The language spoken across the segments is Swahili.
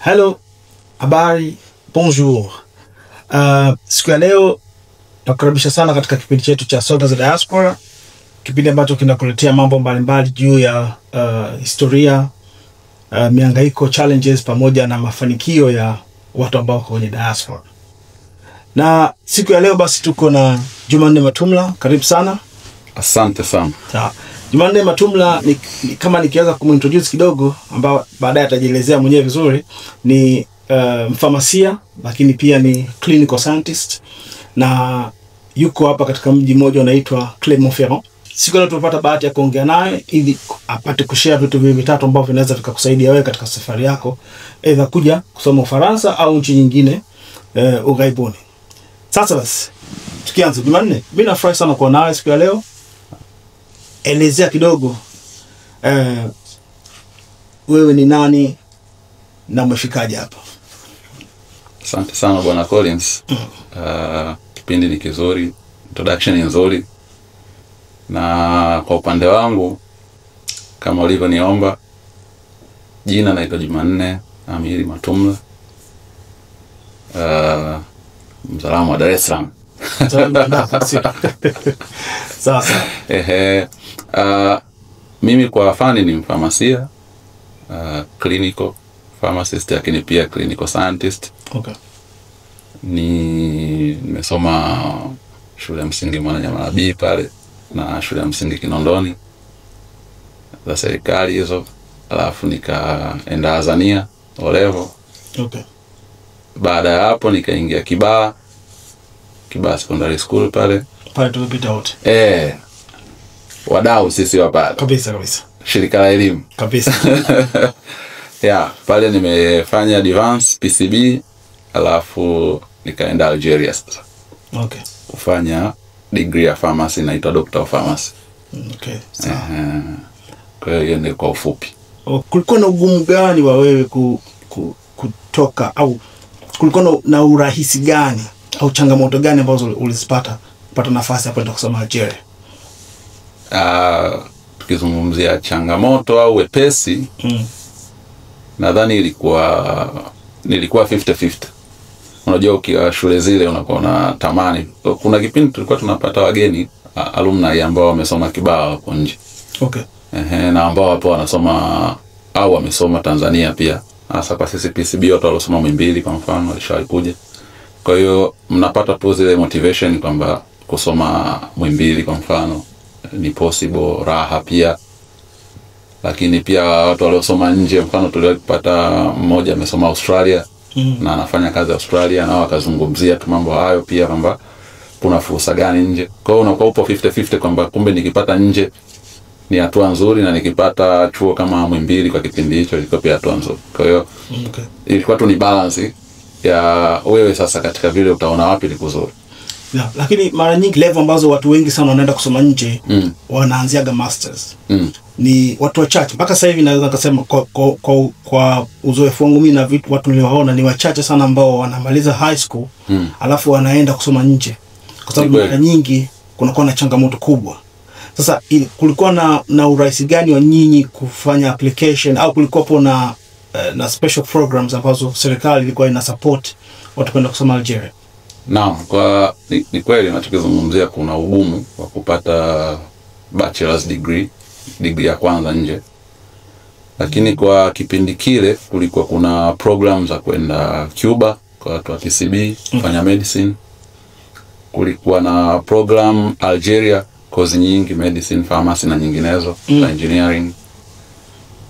Hello, habari, bonjour. Siku ya leo nakukaribisha sana katika kipindi chetu cha Soga za Diaspora, kipindi ambacho kinakuletea mambo mbalimbali juu ya historia, mihangaiko, challenges pamoja na mafanikio ya watu ambao wako kwenye diaspora. Na siku ya leo basi tuko na Jumanne Matumla. Karibu sana. Asante sana. Sawa. Jumanne Matumla ni kama nikianza kumintroduce kidogo, ambao baadaye atajielezea mwenyewe vizuri, ni mfamasia lakini pia ni clinical scientist, na yuko hapa katika mji mmoja unaitwa Clermont-Ferrand. Siku leo tupata bahati ya kuongea naye ili apate kushare vitu vitatu ambavyo vinaweza vikakusaidia wewe katika safari yako, aidha kuja kusoma Ufaransa au nchi nyingine ughaibuni. Sasa basi tukianza, Jumanne, mimi nafurahi sana kuwa nawe siku ya leo. Elezea kidogo wewe ni nani na umefikaje hapa? Asante sana Bwana Collins. Kipindi ni kizuri, introduction ni nzuri. Na kwa upande wangu, kama ulivyoniomba, jina naitwa Jumanne Amiri Matumla. Mzalamu wa Dar es Salaam. Sasa mimi kwa fani ni mfamasia, clinical pharmacist, lakini pia clinical scientist. Okay. Nimesoma shule ya msingi Mwananyamala B pale na shule ya msingi Kinondoni za serikali hizo, alafu nikaenda Azania O-level. Okay. Baada ya hapo nikaingia Kibaha Secondary School pale tulipita wote. Wadau sisi wa pale. Kabisa. Shirika la elimu. Kabisa. Pale nimefanya advance PCB, alafu nikaenda Algeria sasa. Okay. Kufanya degree ya pharmacy, inaitwa Doctor of Pharmacy. Okay. Kwa hiyo ni kwa ufupi. Kulikuwa na ugumu gani wa wewe kutoka, au kulikuwa na urahisi gani au changamoto gani ambazo ulizipata kupata nafasi ya kwenda kusoma Algeria? Tukizungumzia changamoto au wepesi, nadhani nilikuwa 50-50. Unajua ukiwa shule zile unakuwa unatamani. Kuna kipindi tulikuwa tunapata wageni alumni ambao wamesoma Kibaha hapo nje. Okay. Na ambao hapo wanasoma au wamesoma Tanzania pia. Hasa kwa sisi PCB watu waliosoma Muhimbili kwa mfano walishakuja. Kwa hiyo mnapata tu zile motivation kwamba kusoma Muhimbili kwa mfano ni possible, raha pia. Lakini pia watu waliosoma nje, mfano tulipata mmoja amesoma Australia na anafanya kazi Australia, na wakazungumzia tu mambo hayo pia kwamba kuna fursa gani nje. Kwa hiyo unakuwa upo 50-50 kwamba kumbe nikipata nje ni hatua nzuri, na nikipata chuo kama Muhimbili kwa kipindi hicho ilikuwa pia hatua nzuri. Kwa hiyo ilikuwa tu ni balance ya wewe sasa katika vile utaona wapi ni kuzuri. Lakini mara nyingi level ambazo watu wengi sana wanaenda kusoma nje wanaanziaga masters. Ni watu wachache mpaka sasa hivi, naweza kusema kwa uzoefu wangu mimi na watu niliowaona, ni wachache sana ambao wanamaliza high school alafu wanaenda kusoma nje, kwa sababu mara nyingi kunakuwa na changamoto kubwa. Sasa kulikuwa na urahisi gani wa nyinyi kufanya application, au kulikuwa na special programs ambazo serikali ilikuwa ina support watu kwenda kusoma Algeria? Naam, ni kweli nachokizungumzia, kuna ugumu wa kupata bachelor's degree ya kwanza nje. Lakini kwa kipindi kile kulikuwa kuna programs za kwenda Cuba kwa watu wa PCB kufanya medicine. Kulikuwa na program Algeria, kozi nyingi, medicine, pharmacy na nyinginezo, engineering.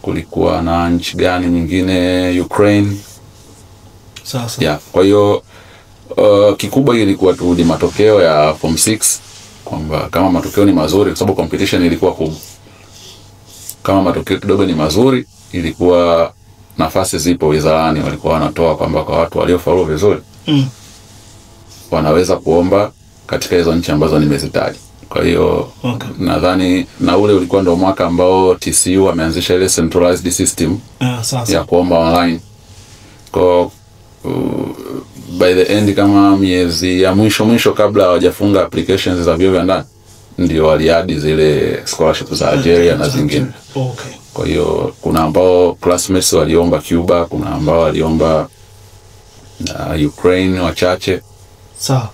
Kulikuwa na nchi gani nyingine, Ukraine. Sasa. Kwa hiyo kikubwa ilikuwa tu ni matokeo ya form 6, kwamba kama matokeo ni mazuri, kwa sababu competition ilikuwa kubwa. Kama matokeo kidogo ni mazuri, ilikuwa nafasi zipo wizarani, walikuwa wanatoa kwamba kwa watu waliofaulu vizuri wanaweza kuomba katika hizo nchi ambazo nimezitaja. Kwa hiyo nadhani na ule ulikuwa ndio mwaka ambao TCU ameanzisha ile centralized system ya kuomba online. Kwa by the end, kama miezi ya mwisho kabla hawajafunga applications za vyuo vya ndani, ndio waliadi zile scholarship za Algeria na zingine. Kwa hiyo kuna ambao classmates waliomba Cuba, kuna ambao waliomba Ukraine wachache. Sawa.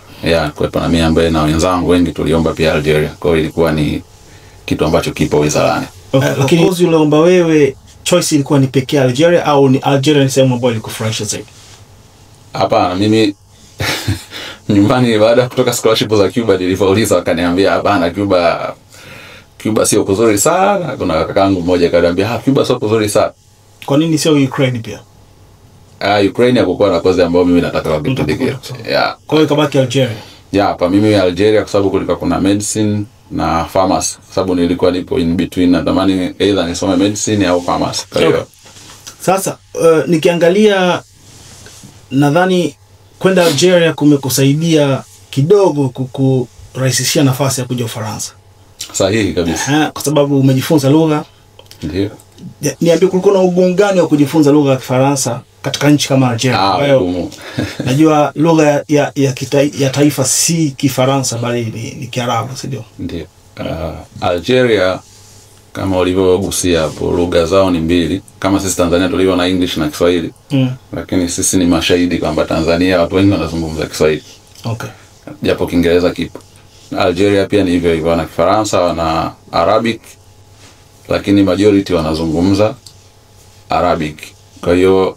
Kwa na mimi ambaye na wenzangu wengi tuliomba pia Algeria. Kwa hiyo ilikuwa ni kitu ambacho kipo wizarani. Lakini kozi uliomba wewe, choice ilikuwa ni pekee Algeria au ni Algeria ni sehemu ambayo ilikufurahisha zaidi? Hapana, mimi nyumbani baada ya kutoka scholarship za Cuba nilipouliza wakaniambia hapana, Cuba sio kuzuri sana. Kuna kakaangu mmoja akaniambia Cuba sio kuzuri sana. Kwa nini sio Ukraine pia? Ukraine hakukuwa na kozi ambayo mimi nataka kwa kipindi kile. Kwa hiyo kabaki Algeria. Hapa mimi Algeria kwa sababu kulikuwa kuna medicine na pharmacy. Kwa sababu nilikuwa nipo in between, natamani either nisome medicine au pharmacy. Kwa hiyo sasa nikiangalia, nadhani kwenda Algeria kumekusaidia kidogo kukurahisishia nafasi ya kuja Ufaransa. Sahihi kabisa. Kwa sababu umejifunza lugha. Ndio. Niambie, kulikuwa na ugumu gani wa kujifunza lugha ya Kifaransa katika nchi kama Algeria? Najua lugha ya taifa si Kifaransa bali ni Kiarabu, si ndio? Ndio. Algeria kama ulivyogusia hapo, lugha zao ni mbili. Kama sisi Tanzania tulivyo na English na Kiswahili. Lakini sisi ni mashahidi kwamba Tanzania watu wengi wanazungumza Kiswahili. Okay. Japo Kiingereza kipo. Algeria pia ni hivyo hivyo, na Kifaransa, wana Arabic, lakini majority wanazungumza Arabic. Kwa hiyo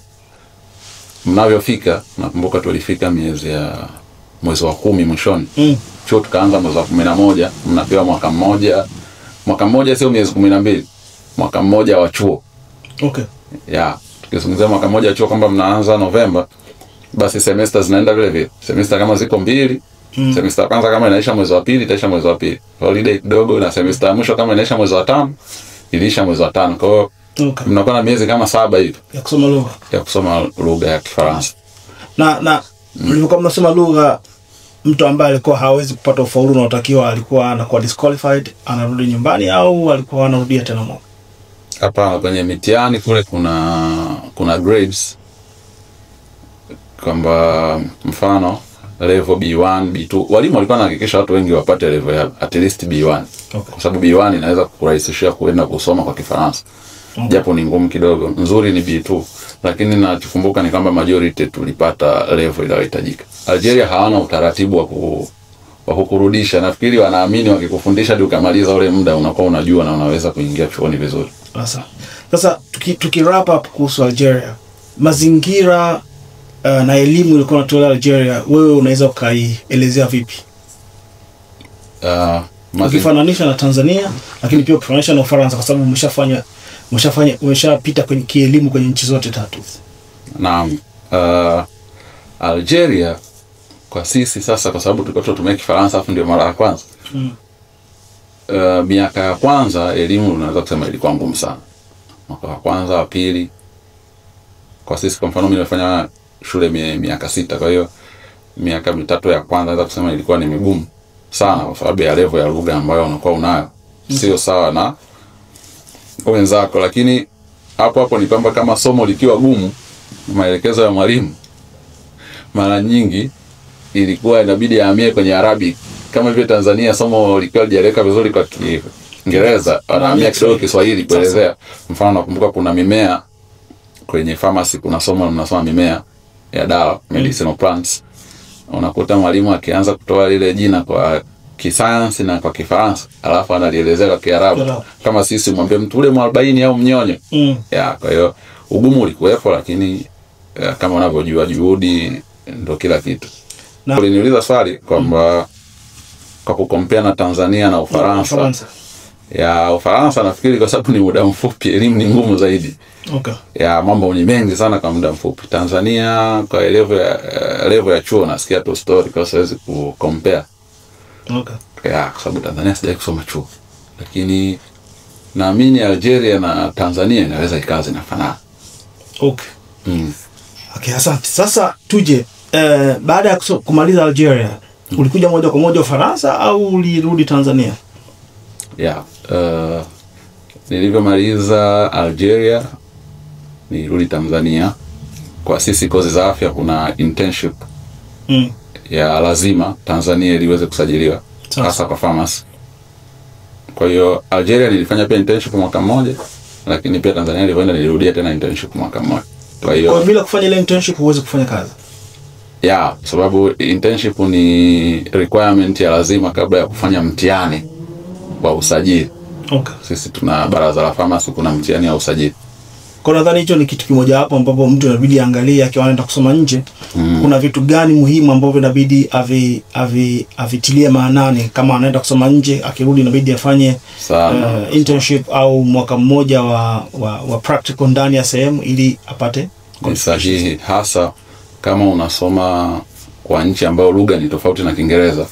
mnavyofika, nakumbuka tulifika mwezi wa 10 mwishoni. Chuo tukaanza mwezi wa 11, mnapewa mwaka mmoja. Mwaka mmoja sio miezi 12. Mwaka mmoja wa chuo. Okay. Tukizungumzia mwaka mmoja wa chuo kwamba mnaanza Novemba, basi semester zinaenda vile vile. Semester kama ziko 2, semester kwanza kama inaisha mwezi wa 2 itaisha mwezi wa 2. Holiday kidogo, na semester ya mwisho kama inaisha mwezi wa 5 iliisha mwezi wa 5. Kwa hiyo mnakuwa na miezi kama 7 hivi ya kusoma lugha ya Kifaransa. Na mlikuwa mnasoma lugha, mtu ambaye alikuwa hawezi kupata ufaulu na utakiwa alikuwa anakuwa disqualified, anarudi nyumbani au alikuwa anarudia tena mwaka? Hapa kwenye mitihani kule kuna grades, kwamba mfano level B1, B2. Walimu walikuwa wanahakikisha watu wengi wapate level ya at least B1. Kwa sababu B1 inaweza kukurahisishia kuenda kusoma kwa Kifaransa. Japo ni ngumu kidogo. Nzuri ni B2. Lakini nachokumbuka ni kwamba majority tulipata level inayohitajika. Algeria hawana utaratibu wa kukurudisha. Nafikiri wanaamini wakikufundisha hadi ukamaliza ule muda unakuwa unajua na unaweza kuingia chuoni vizuri. Sasa tuki wrap up kuhusu Algeria, mazingira na elimu ilikuwa inatolewa Algeria, wewe unaweza ukaielezea vipi? Ukifananisha na Tanzania, lakini pia ukifananisha na Ufaransa, kwa sababu umeshapita kwenye kielimu kwenye nchi zote tatu. Naam. Algeria kwa sisi sasa, kwa sababu tulikuwa tunatumia Kifaransa afu ndio mara ya kwanza. Miaka ya kwanza elimu unaweza kusema ilikuwa ngumu sana. Mwaka wa kwanza, wa pili. Kwa sisi kwa mfano mimi nimefanya shule miaka 6, kwa hiyo miaka 3 ya kwanza naweza kusema ilikuwa ni migumu sana kwa sababu ya level ya lugha ambayo unakuwa unayo. Sio sawa na wenzako, lakini hapo ni kwamba kama somo likiwa gumu, maelekezo ya mwalimu mara nyingi ilikuwa inabidi ahamie kwenye Arabic. Kama vile Tanzania somo likiwa lijaeleka vizuri kwa Kiingereza, anahamia kidogo Kiswahili kuelezea. Mfano nakumbuka kuna mimea kwenye pharmacy, kuna somo mnasoma mimea ya dawa, medicinal plants. Unakuta mwalimu akianza kutoa lile jina kwa kisayansi na kwa Kifaransa, alafu analielezea kwa Kiarabu. Kama sisi mwambie mtu ule mwarobaini au mnyonyo. Kwa hiyo ugumu ulikuwepo, lakini kama unavyojua juhudi ndio kila kitu. Uliniuliza swali kwamba kwa kukompea na Tanzania na Ufaransa. Ufaransa nafikiri kwa sababu ni muda mfupi, elimu ni ngumu zaidi. Mambo ni mengi sana kwa muda mfupi. Tanzania kwa level ya chuo nasikia tu story, kwa siwezi kucompare. Kwa sababu Tanzania sijai kusoma chuo. Lakini naamini Algeria na Tanzania inaweza ikawa zinafanana. Asante. Sasa tuje baada ya kumaliza Algeria, ulikuja moja kwa moja Ufaransa au ulirudi Tanzania? Nilivyomaliza Algeria nilirudi Tanzania. Kwa sisi kozi za afya kuna internship ya lazima Tanzania iliweze kusajiliwa, hasa kwa pharmacy. Kwa hiyo Algeria nilifanya pia internship mwaka mmoja, lakini pia Tanzania nilipoenda nilirudia tena internship mwaka mmoja. Kwa hiyo kwa bila kufanya ile internship huwezi kufanya kazi. Yeah, sababu internship ni requirement ya lazima kabla ya kufanya mtihani wa usajili. Okay. Sisi tuna baraza la pharmacy, kuna mtihani wa usajili. Kwa nadhani hicho ni kitu kimoja hapo ambapo mtu inabidi aangalie akiwa anaenda kusoma nje. Kuna vitu gani muhimu ambavyo inabidi avitilie maanani kama anaenda kusoma nje, akirudi inabidi afanye internship au mwaka mmoja wa practical ndani ya sehemu ili apate sahihi, hasa kama unasoma kwa nchi ambayo lugha ni tofauti na Kiingereza.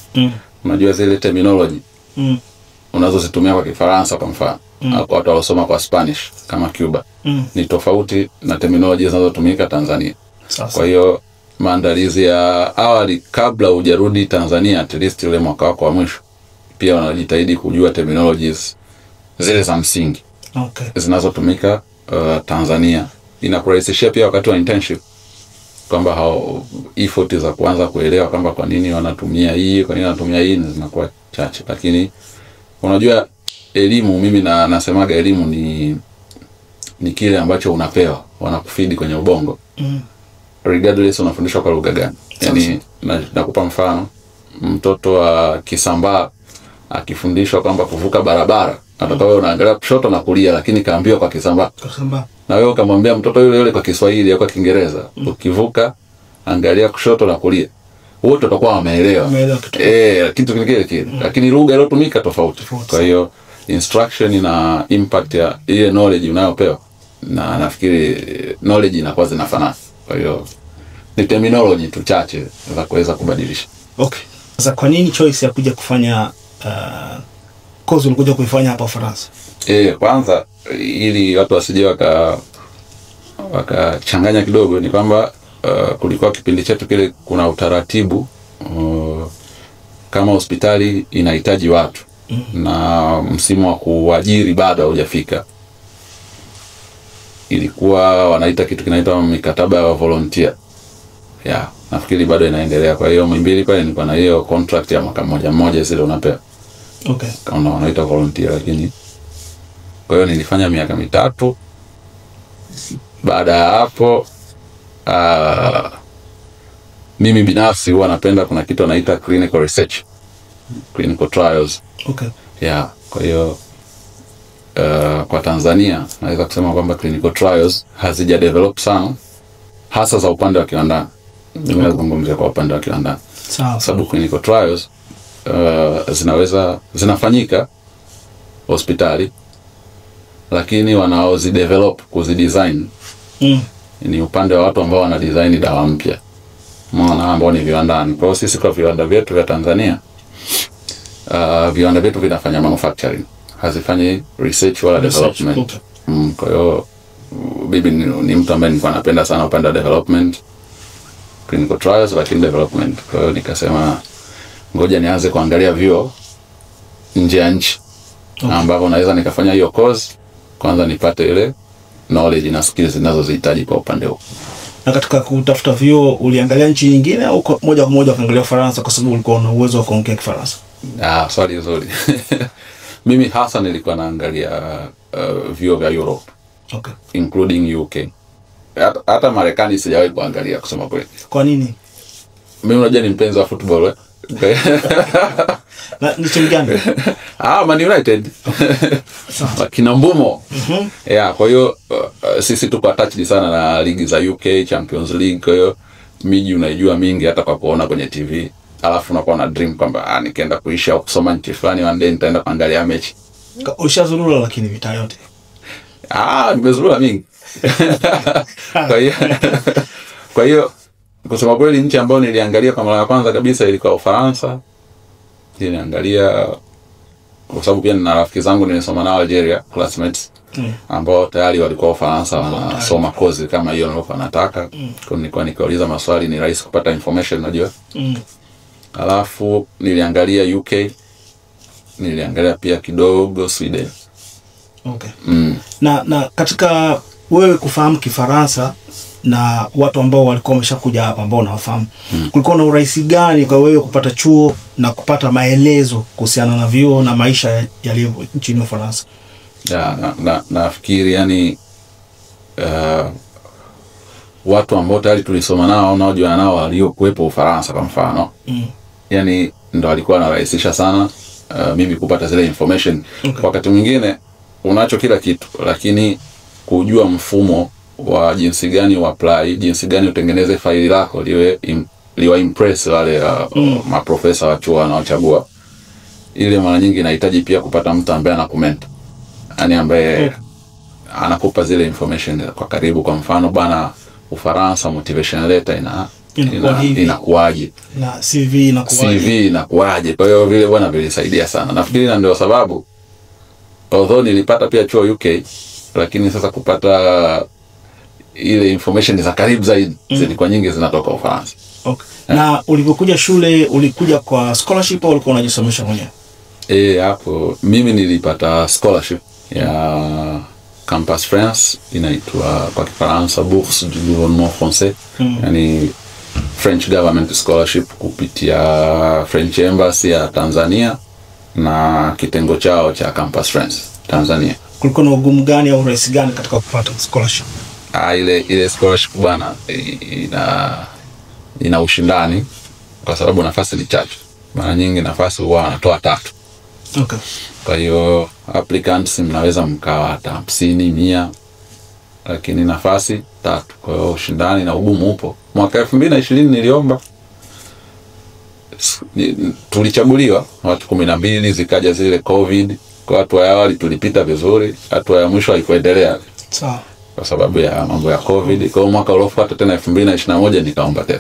Unajua zile terminology unazozitumia kwa Kifaransa kwa mfano, au kwa watu waliosoma kwa Spanish kama Cuba, ni tofauti na terminology zinazotumika Tanzania. Kwa hiyo maandalizi ya awali kabla hujarudi Tanzania, at least ule mwaka wako wa mwisho, pia wanajitahidi kujua terminologies zile za msingi zinazotumika Tanzania. Inakurahisishia pia wakati wa internship kwamba hao effort za kuanza kuelewa kwamba kwa nini wanatumia hii, kwa nini wanatumia hii, zinakuwa chache. Lakini unajua elimu, mimi nasemaga elimu ni kile ambacho unapewa, wanakufeed kwenye ubongo. Regardless unafundishwa kwa lugha gani. Yaani nakupa mfano, mtoto wa Kisambaa akifundishwa kwamba kuvuka barabara, hata wewe unaangalia kushoto na kulia, lakini kaambiwa kwa Kisambaa. Na wewe ukamwambia mtoto yule kwa Kiswahili au kwa Kiingereza, ukivuka angalia kushoto na kulia, wote watakuwa wameelewa. Kitu kile. Lakini lugha iliyotumika tofauti. Kwa hiyo instruction ina impact ya ile knowledge unayopewa, na nafikiri knowledge inakuwa zinafanana. Kwa hiyo ni terminology tu chache za kuweza kubadilisha. Okay. Sasa kwa nini choice ya kuja kufanya course ulikuja kuifanya hapa Ufaransa? Kwanza ili watu wasije wakachanganya kidogo, ni kwamba kulikuwa kipindi chetu kile kuna utaratibu kama hospitali inahitaji watu na msimu wa kuajiri bado haujafika. Ilikuwa wanaita kitu kinaitwa mikataba ya volunteer. Nafikiri bado inaendelea. Kwa hiyo Muhimbili pale nilikuwa na hiyo contract ya mwaka mmoja zile unapewa. Kama wanaita volunteer, lakini kwa hiyo nilifanya miaka 3. Baada ya hapo mimi binafsi huwa napenda, kuna kitu anaita clinical research, clinical trials. Kwa hiyo kwa Tanzania naweza kusema kwamba clinical trials hazija develop sana, hasa za upande wa kiwandani. Nimezungumzia kwa upande wa kiwandani. Sababu clinical trials zinafanyika hospitali, lakini wanaozidevelop, kuzidesign ni upande wa watu ambao wana design dawa mpya, ambao ni viwandani. Kwa hiyo sisi kwa viwanda vyetu vya Tanzania, viwanda vyetu vinafanya manufacturing, hazifanyi research wala development. Kwa hiyo bibi ni mtu ambaye nilikuwa napenda sana upande wa development, clinical trials, lakini development. Kwa hiyo nikasema ngoja nianze kuangalia vyuo nje ya nchi ambapo naweza nikafanya hiyo course, kwanza nipate ile knowledge na skills ninazozihitaji kwa upande huo. Na katika kutafuta vyuo uliangalia nchi nyingine au moja kwa moja ukaangalia Ufaransa kwa sababu ulikuwa na uwezo wa kuongea Kifaransa? Swali nzuri. Mimi hasa nilikuwa naangalia vyuo vya Europe. Including UK. Hata Marekani sijawahi kuangalia kusema kweli. Kwa nini? Mimi unajua ni mpenzi wa football. Na ni timu gani? Man United. Kina Mbumo. Kwa hiyo sisi tuko attached sana na ligi za UK, Champions League. Kwa hiyo miji unaijua mingi hata kwa kuona kwenye TV. Alafu unakuwa na dream kwamba nikienda kuishi au kusoma nchi fulani one day nitaenda kuangalia mechi. Ushazurura lakini vita yote? Nimezurura mingi. Kwa hiyo kusema kweli nchi ambayo niliangalia kwa mara ya kwanza kabisa ilikuwa Ufaransa. Niliangalia kwa sababu pia nina rafiki zangu nilisoma nao Algeria, classmates, ambao tayari walikuwa Ufaransa wanasoma course kama hiyo nilikuwa nataka. Kwa nilikuwa nikauliza maswali, ni rahisi kupata information unajua. Alafu niliangalia UK, niliangalia pia kidogo Sweden. Na katika wewe kufahamu Kifaransa na watu ambao walikuwa wameshakuja hapa ambao unawafahamu, kulikuwa na urahisi gani kwa wewe kupata chuo na kupata maelezo kuhusiana na vyuo na maisha yalivyo nchini Ufaransa? nafikiri yani watu ambao tayari tulisoma nao unaojua nao waliokuwepo Ufaransa kwa mfano yani ndo alikuwa anarahisisha sana mimi kupata zile information. Wakati mwingine unacho kila kitu lakini kujua mfumo wa jinsi gani uapply, jinsi gani utengeneze faili lako liwa impress wale maprofesa wa chuo wanaochagua, ile mara nyingi inahitaji pia kupata mtu ambaye anakomenta, yani ambaye anakupa zile information kwa karibu. Kwa mfano bana, Ufaransa motivation letter inakuaje na CV inakuaje. Kwa hiyo vile bwana vilisaidia sana. Nafikiri na ndio sababu although nilipata pia chuo UK, lakini sasa kupata ile information za karibu zaidi zilikuwa nyingi zinatoka Ufaransa. Na ulipokuja shule ulikuja kwa scholarship au ulikuwa unajisomesha mwenyewe? Hapo mimi nilipata scholarship ya Campus France, inaitwa kwa Kifaransa Bourse du Gouvernement Français, yani French government scholarship kupitia French Embassy ya Tanzania na kitengo chao cha Campus France Tanzania. Kulikuwa na ugumu gani au urahisi gani katika kupata scholarship? Ile scholarship bwana ina ushindani kwa sababu nafasi ni chache. Mara nyingi nafasi huwa wanatoa 3. Kwa hiyo applicants mnaweza mkawa hata 50, 100, lakini nafasi 3. Kwa hiyo ushindani na ugumu upo. Mwaka 2020 niliomba, tulichaguliwa watu 12, zikaja zile COVID. Kwa watu wa awali tulipita vizuri, watu wa mwisho haikuendelea. Sawa. Kwa sababu ya mambo ya COVID. Kwa mwaka uliofuata tena 2021 nikaomba tena,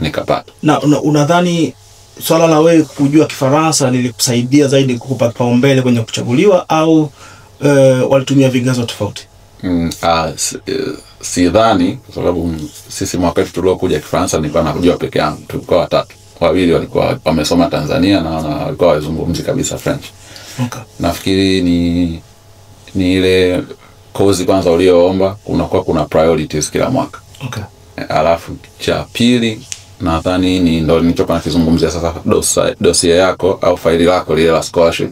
nikapata. Na unadhani swala la wewe kujua Kifaransa lilikusaidia zaidi kukupa kipaumbele kwenye kuchaguliwa au walitumia vigezo tofauti? Sidhani, kwa sababu sisi mwaka tuliokuja Kifaransa nilikuwa nakujua peke yangu. Tulikuwa 3. Wawili walikuwa wamesoma Tanzania na walikuwa wazungumzi kabisa French. Nafikiri ni ile kozi kwanza ulioomba kuna priorities kila mwaka. Alafu cha pili nadhani ndio nilichokuwa nakizungumzia sasa, dossier yako au faili lako lile la scholarship.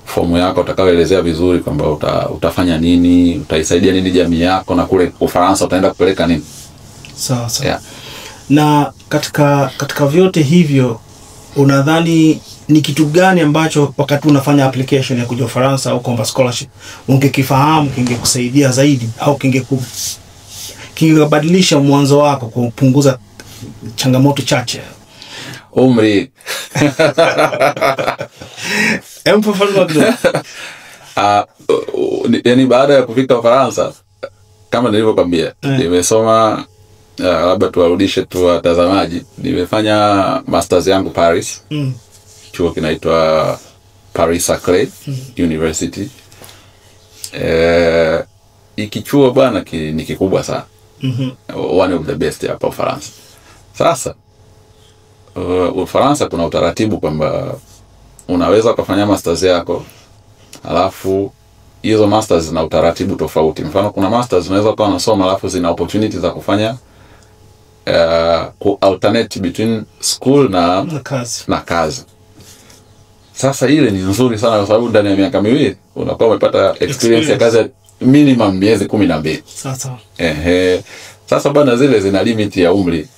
Fomu yako utakaoelezea vizuri kwamba utafanya nini, utaisaidia nini jamii yako, na kule Ufaransa utaenda kupeleka nini. Sawa. Na katika vyote hivyo unadhani ni kitu gani ambacho wakati unafanya application ya kuja Ufaransa au kuomba scholarship ungekifahamu kingekusaidia zaidi au kingebadilisha mwanzo wako kupunguza changamoto chache? Umri. Yani baada ya kufika Ufaransa kama nilivyokuambia nimesoma labda tuwarudishe tu watazamaji, nimefanya masters yangu Paris. Chuo kinaitwa Paris-Saclay University. Iki chuo bwana ni kikubwa sana. One of the best hapa Ufaransa. Sasa Ufaransa kuna utaratibu kwamba unaweza kufanya masters yako, alafu hizo masters zina utaratibu tofauti. Mfano kuna masters unaweza kuwa unasoma alafu zina opportunity za kufanya alternate between school na kazi. Sasa ile ni nzuri sana kwa sababu ndani ya miaka 2 unakuwa umepata experience ya kazi minimum miezi 12. Sasa. Sasa bana zile zina limit ya umri.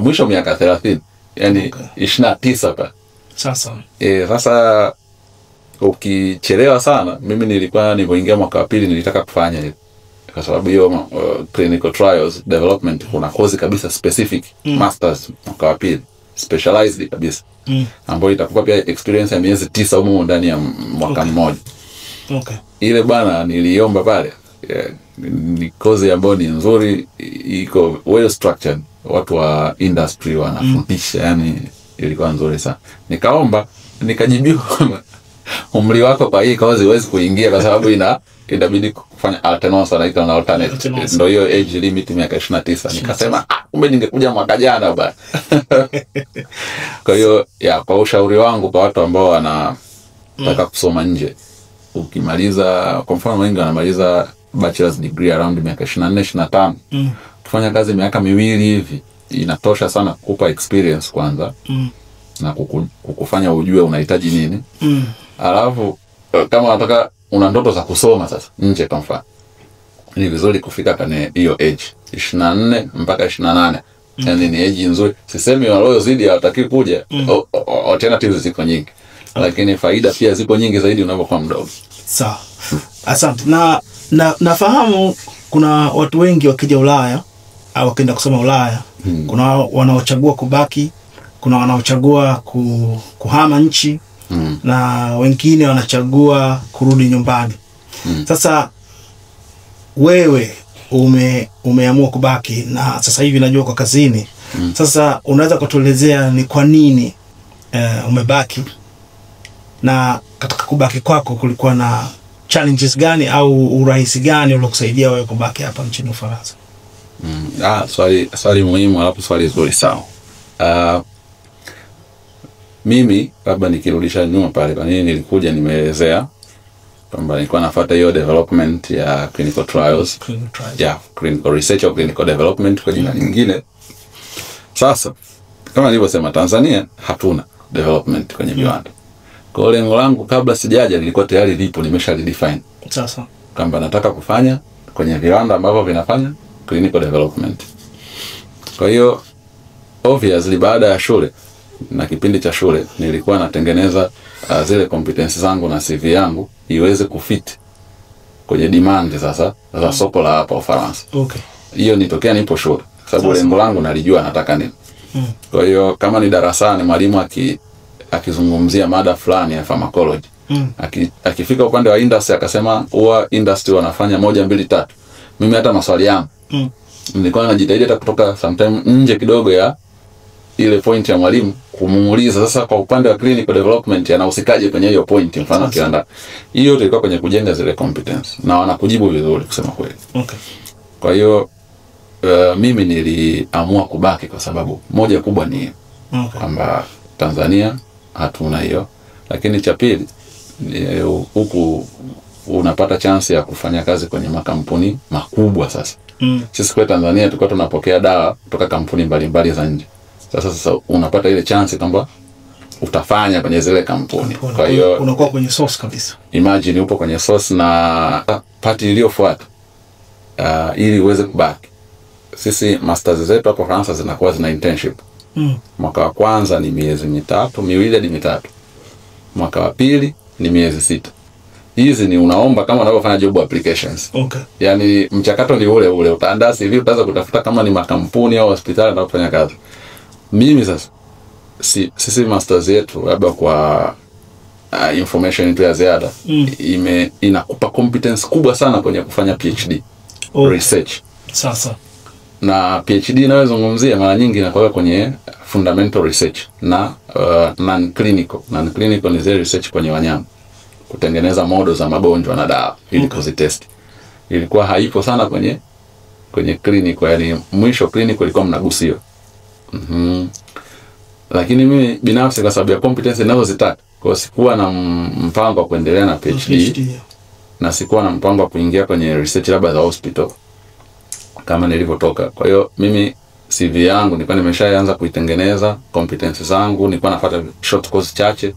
Mwisho miaka 30. Yani 29 pa. Sasa. Sasa ukichelewa sana, mimi nilipoingia mwaka wa 2 nilitaka kufanya hiyo. Kwa sababu hiyo clinical trials development kuna kozi kabisa specific masters mwaka wa 2 specialized kabisa. Ambayo itakupa pia experience ya miezi 9 huko ndani ya mwaka mmoja. Ile bana niliomba pale. Ni kozi ambayo ni nzuri, iko well structured, watu wa industry wanafundisha, yani ilikuwa nzuri sana. Nikaomba, nikajibiwa umri wako kwa hii kozi huwezi kuingia kwa sababu inabidi kufanya alternance na alternate. Ndio hiyo age limit miaka 29. Nikasema kumbe ningekuja mwaka jana bwana. Kwa hiyo kwa ushauri wangu kwa watu ambao wanataka kusoma nje, ukimaliza kwa mfano wengi wanamaliza bachelor's degree around miaka 24 25. Kufanya kazi miaka 2 hivi inatosha sana kukupa experience kwanza na kukufanya ujue unahitaji nini. Alafu kama unataka una ndoto za kusoma sasa nje kwa mfano, ni vizuri kufika kwenye hiyo age 24 mpaka 28. Yani ni age nzuri. Sisemi waliozidi hawataki kuja. Alternatives ziko nyingi. Lakini faida pia ziko nyingi zaidi unapokuwa mdogo. Sawa. Asante. Nafahamu kuna watu wengi wakija Ulaya au wakienda kusoma Ulaya, kuna wanaochagua kubaki, kuna wanaochagua kuhama nchi, na wengine wanachagua kurudi nyumbani. Sasa wewe umeamua kubaki, na sasa hivi najua kwa kazini. Sasa unaweza kutuelezea ni kwa nini umebaki, na katika kubaki kwako kulikuwa na challenges gani au urahisi gani uliokusaidia wewe kubaki hapa nchini Ufaransa? Swali muhimu, alafu swali zuri sawa. Mimi labda nikirudisha nyuma pale, kwa nini nilikuja, nimeelezea kwamba nilikuwa nafuata hiyo development ya clinical trials. Yeah, clinical research or clinical development kwa jina lingine. Sasa kama nilivyosema, Tanzania hatuna development kwenye viwanda. Kwa hiyo lengo langu kabla sijaja lilikuwa tayari lipo, nimeshalidefine. Sasa kwamba nataka kufanya kwenye viwanda ambavyo vinafanya clinical development. Kwa hiyo obviously baada ya shule na kipindi cha shule nilikuwa natengeneza zile competence zangu na CV yangu iweze kufit kwenye demand sasa za soko la hapa Ufaransa. Okay. Hiyo nitokea nipo shule, sababu lengo langu nalijua nataka nini. Kwa hiyo kama ni darasani mwalimu akizungumzia mada fulani ya pharmacology, akifika upande wa industry akasema huwa industry wanafanya 1 2 3, mimi hata maswali yangu nilikuwa najitahidi hata kutoka sometime nje kidogo ya ile point ya mwalimu kumuuliza sasa kwa upande wa clinical development anahusikaje kwenye hiyo point, mfano kianda. Hiyo ilikuwa kwenye kujenga zile competence na wanakujibu vizuri kusema kweli. Okay. Kwa hiyo mimi niliamua kubaki kwa sababu moja kubwa ni kwamba Tanzania hatuna hiyo, lakini cha pili huku unapata chance ya kufanya kazi kwenye makampuni makubwa sasa. Sisi kwa Tanzania tulikuwa tunapokea dawa kutoka kampuni mbalimbali za nje. Sasa unapata ile chance kwamba utafanya kwenye zile kampuni. Kwa hiyo unakuwa kwenye source kabisa. Imagine upo kwenye source, na party iliyofuata ili uweze kubaki. Sisi masters zetu hapo Ufaransa zinakuwa zina internship. Mwaka wa kwanza ni miezi 2 hadi 3. Mwaka wa pili ni miezi 6. Hizi ni unaomba kama unavyofanya job applications. Okay. Yaani mchakato ni ule ule. Utaandaa CV, utaanza kutafuta kama ni makampuni au hospitali na kufanya kazi. Mimi sasa sisi masters yetu labda kwa information tu ya ziada inakupa competence kubwa sana kwenye kufanya PhD research. Sasa na PhD inayozungumzia mara nyingi inakuwa kwenye fundamental research na non-clinical. Non-clinical ni zile research kwenye wanyama, kutengeneza models za magonjwa na dawa ili kuzitest. Ilikuwa haipo sana kwenye clinical, yani mwisho clinical ilikuwa mnagusia. Lakini mimi binafsi kwa sababu ya competence ninazozitaka, kwa sikuwa na mpango wa kuendelea na PhD. Na sikuwa na mpango wa kuingia kwenye research labda za hospital kama nilivyotoka. Kwa hiyo mimi CV yangu nilikuwa nimeshaanza kuitengeneza, competence zangu nilikuwa nafuata short course chache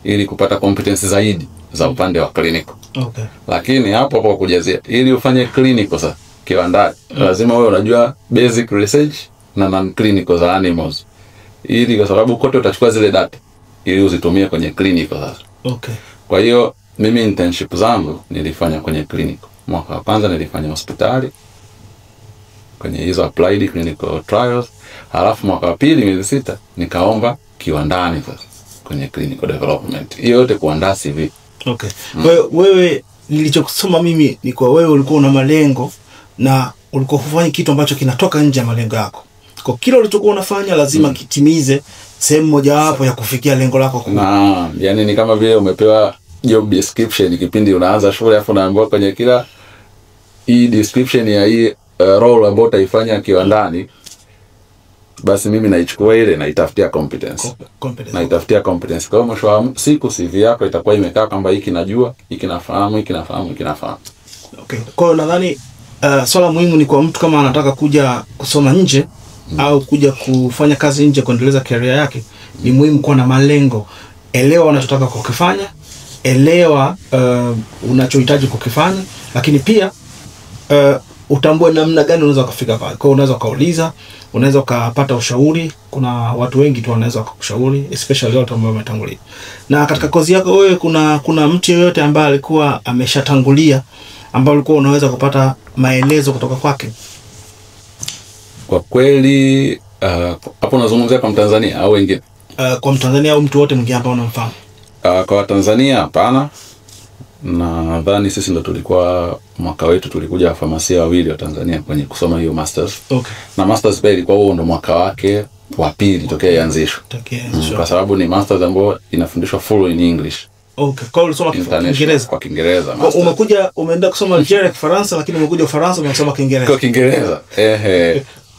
ili kupata competence zaidi za upande wa clinical. Okay. Lakini hapo kwa kujazia ili ufanye clinical sasa kiwandani lazima wewe unajua basic research na non clinical za animals. Ili kwa sababu kote utachukua zile data ili uzitumie kwenye clinical sasa. Okay. Kwa hiyo mimi internship zangu nilifanya kwenye clinical. Mwaka wa kwanza nilifanya hospitali kwenye hizo applied clinical trials. Halafu mwaka wa pili miezi 6 nikaomba kiwandani sasa kwenye clinical development. Hiyo yote kuandaa CV. Okay. Wewe nilichokusoma mimi ni kwa wewe ulikuwa una malengo na ulikuwa hufanya kitu ambacho kinatoka nje ya malengo yako. Kwa kila ulichokuwa unafanya lazima kitimize sehemu moja wapo ya kufikia lengo lako kubwa. Na yani ni kama vile umepewa job description kipindi unaanza shule, afu unaambiwa kwenye kila hii description ya hii role ambayo utaifanya kiwandani, basi mimi naichukua ile na itafutia competence. Naitafutia competence. Kwa mwisho wa siku CV yako itakuwa imekaa kwamba hiki najua, hiki nafahamu, hiki nafahamu, hiki nafahamu. Okay. Kwa hiyo nadhani swala muhimu ni kwa mtu kama anataka kuja kusoma nje au kuja kufanya kazi nje kuendeleza career yake, ni muhimu kuwa na malengo. Elewa unachotaka kukifanya elewa unachohitaji kukifanya, lakini pia utambue namna gani unaweza kufika pale. Kwa hiyo unaweza kauliza, unaweza ukapata ushauri. Kuna watu wengi tu wanaweza kukushauri, especially watu ambao wametangulia. Na katika kozi yako wewe, kuna mtu yeyote ambaye alikuwa ameshatangulia ambao ulikuwa unaweza kupata maelezo kutoka kwake? Kwa kweli hapo unazungumzia kwa Mtanzania au wengine? Kwa Mtanzania au mtu wote mwingine ambao unamfahamu? Kwa Tanzania hapana. Nadhani sisi ndo tulikuwa mwaka wetu tulikuja wafamasia wawili wa Tanzania kwenye kusoma hiyo masters. Okay. Na masters pia ilikuwa huo ndo mwaka wake wa pili tokea ianzishwe. Kwa sababu ni masters ambayo inafundishwa full in English. Okay. Kwa hiyo ulisoma Kiingereza? Kwa Kiingereza. Umeenda kusoma Algeria Kifaransa, lakini umekuja Ufaransa unasoma Kiingereza. Kwa Kiingereza.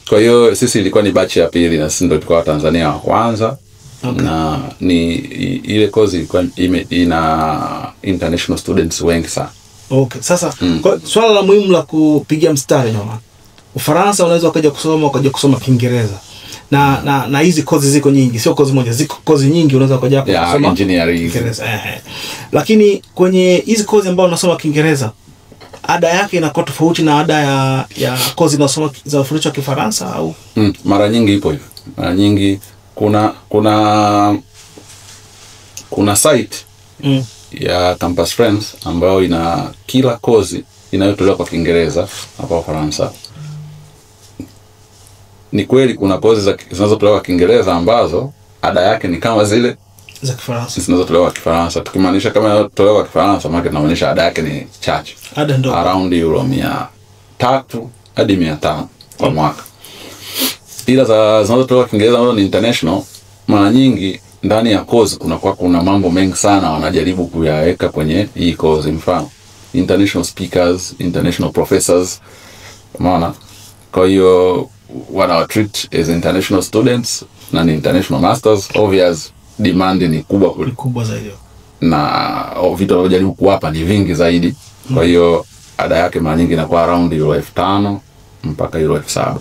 Kwa hiyo sisi ilikuwa ni batch ya pili na sisi ndo tulikuwa Tanzania wa kwanza. Okay. Na ni ile kozi ilikuwa ina international students wengi sana. Okay. Sasa swala la muhimu la kupigia mstari nyuma. Ufaransa unaweza ukaja kusoma Kiingereza. Na hizi kozi ziko nyingi, sio kozi moja, ziko kozi nyingi unaweza ukaja kusoma engineering Kiingereza. Lakini kwenye hizi kozi ambazo unasoma Kiingereza, ada yake inakuwa tofauti na ada ya kozi zinazofundishwa Kifaransa au? Mara nyingi ipo hivyo. Mara nyingi kuna site ya Campus Friends ambayo ina kila kozi inayotolewa kwa Kiingereza hapa Ufaransa. Ni kweli kuna kozi zinazotolewa kwa Kiingereza ambazo ada yake ni kama zile za Kifaransa zinazotolewa kwa Kifaransa. Tukimaanisha kama inatolewa kwa Kifaransa, maana tunaonyesha ada yake ni chache. Ada ndogo. Around euro 300 hadi 500 kwa mwaka. Ila zinazotolewa kwa Kiingereza ambazo ni international, mara nyingi ndani ya kozi kuna mambo mengi sana wanajaribu kuyaweka kwenye hii kozi. Mfano international speakers, international professors, maana kwa hiyo wana treat as international students na ni international masters. Obvious demand ni kubwa zaidi, na vitu wanajaribu kuwapa ni vingi zaidi. Kwa hiyo ada yake mara nyingi inakuwa around euro 5,000 mpaka euro 7,000.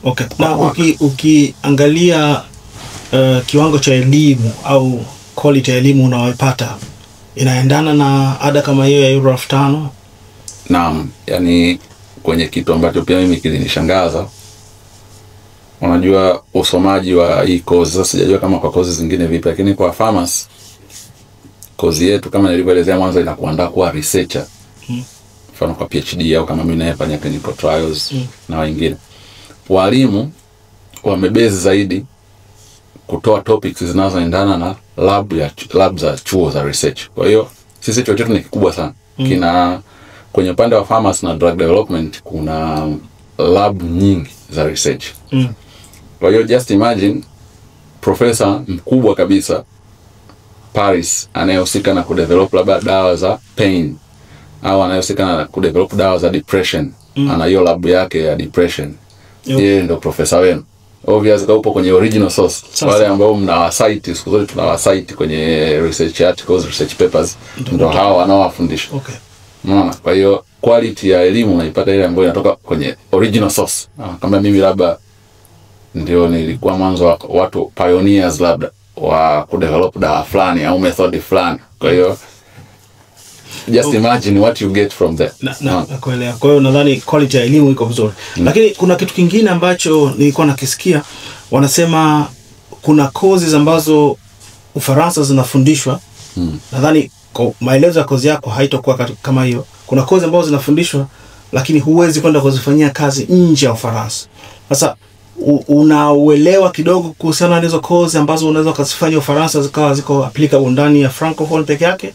Okay. Na ukiangalia kiwango cha elimu au quality ya elimu unaoipata inaendana na ada kama hiyo ya euro 5,000? Naam, yani kwenye kitu ambacho pia mimi kilinishangaza, unajua usomaji wa hii kozi, sasa sijajua kama kwa kozi zingine vipi, lakini kwa pharmacy kozi yetu kama nilivyoelezea mwanzo inakuandaa kuwa researcher. Mfano kwa PhD au kama mimi nayefanya clinical trials na wengine. Walimu wamebase zaidi kutoa topics zinazoendana na lab za chuo za research. Kwa hiyo sisi chuo chetu ni kikubwa sana. Kina kwenye upande wa pharmacy na drug development kuna lab nyingi za research. Kwa hiyo just imagine professor mkubwa kabisa Paris anayehusika na kudevelop labda dawa za pain au anayehusika na kudevelop dawa za depression, ana hiyo lab yake ya depression. Yeye ndio professor wenu. Obviously upo kwenye original source. Wale ambao mnawasite, siku zote tunawasite kwenye research articles, research papers, ndio hao wanaowafundisha. Okay. Unaona? Kwa hiyo quality ya elimu unaipata ile ambayo inatoka kwenye original source. Kama mimi labda ndio nilikuwa mwanzo wa watu pioneers labda wa kudevelop dawa fulani au method fulani. Kwa hiyo just imagine what you get from there. Nakuelewa. Kwa hiyo nadhani quality ya elimu iko vizuri. Lakini kuna kitu kingine ambacho nilikuwa nakisikia, wanasema kuna courses ambazo Ufaransa zinafundishwa. Nadhani kwa maelezo ya kozi yako haitakuwa kama hiyo. Kuna courses ambazo zinafundishwa lakini huwezi kwenda kuzifanyia kazi nje ya Ufaransa. Sasa unauelewa kidogo kuhusiana na hizo courses ambazo unaweza kuzifanya Ufaransa zikawa ziko applicable ndani ya Francophone peke yake,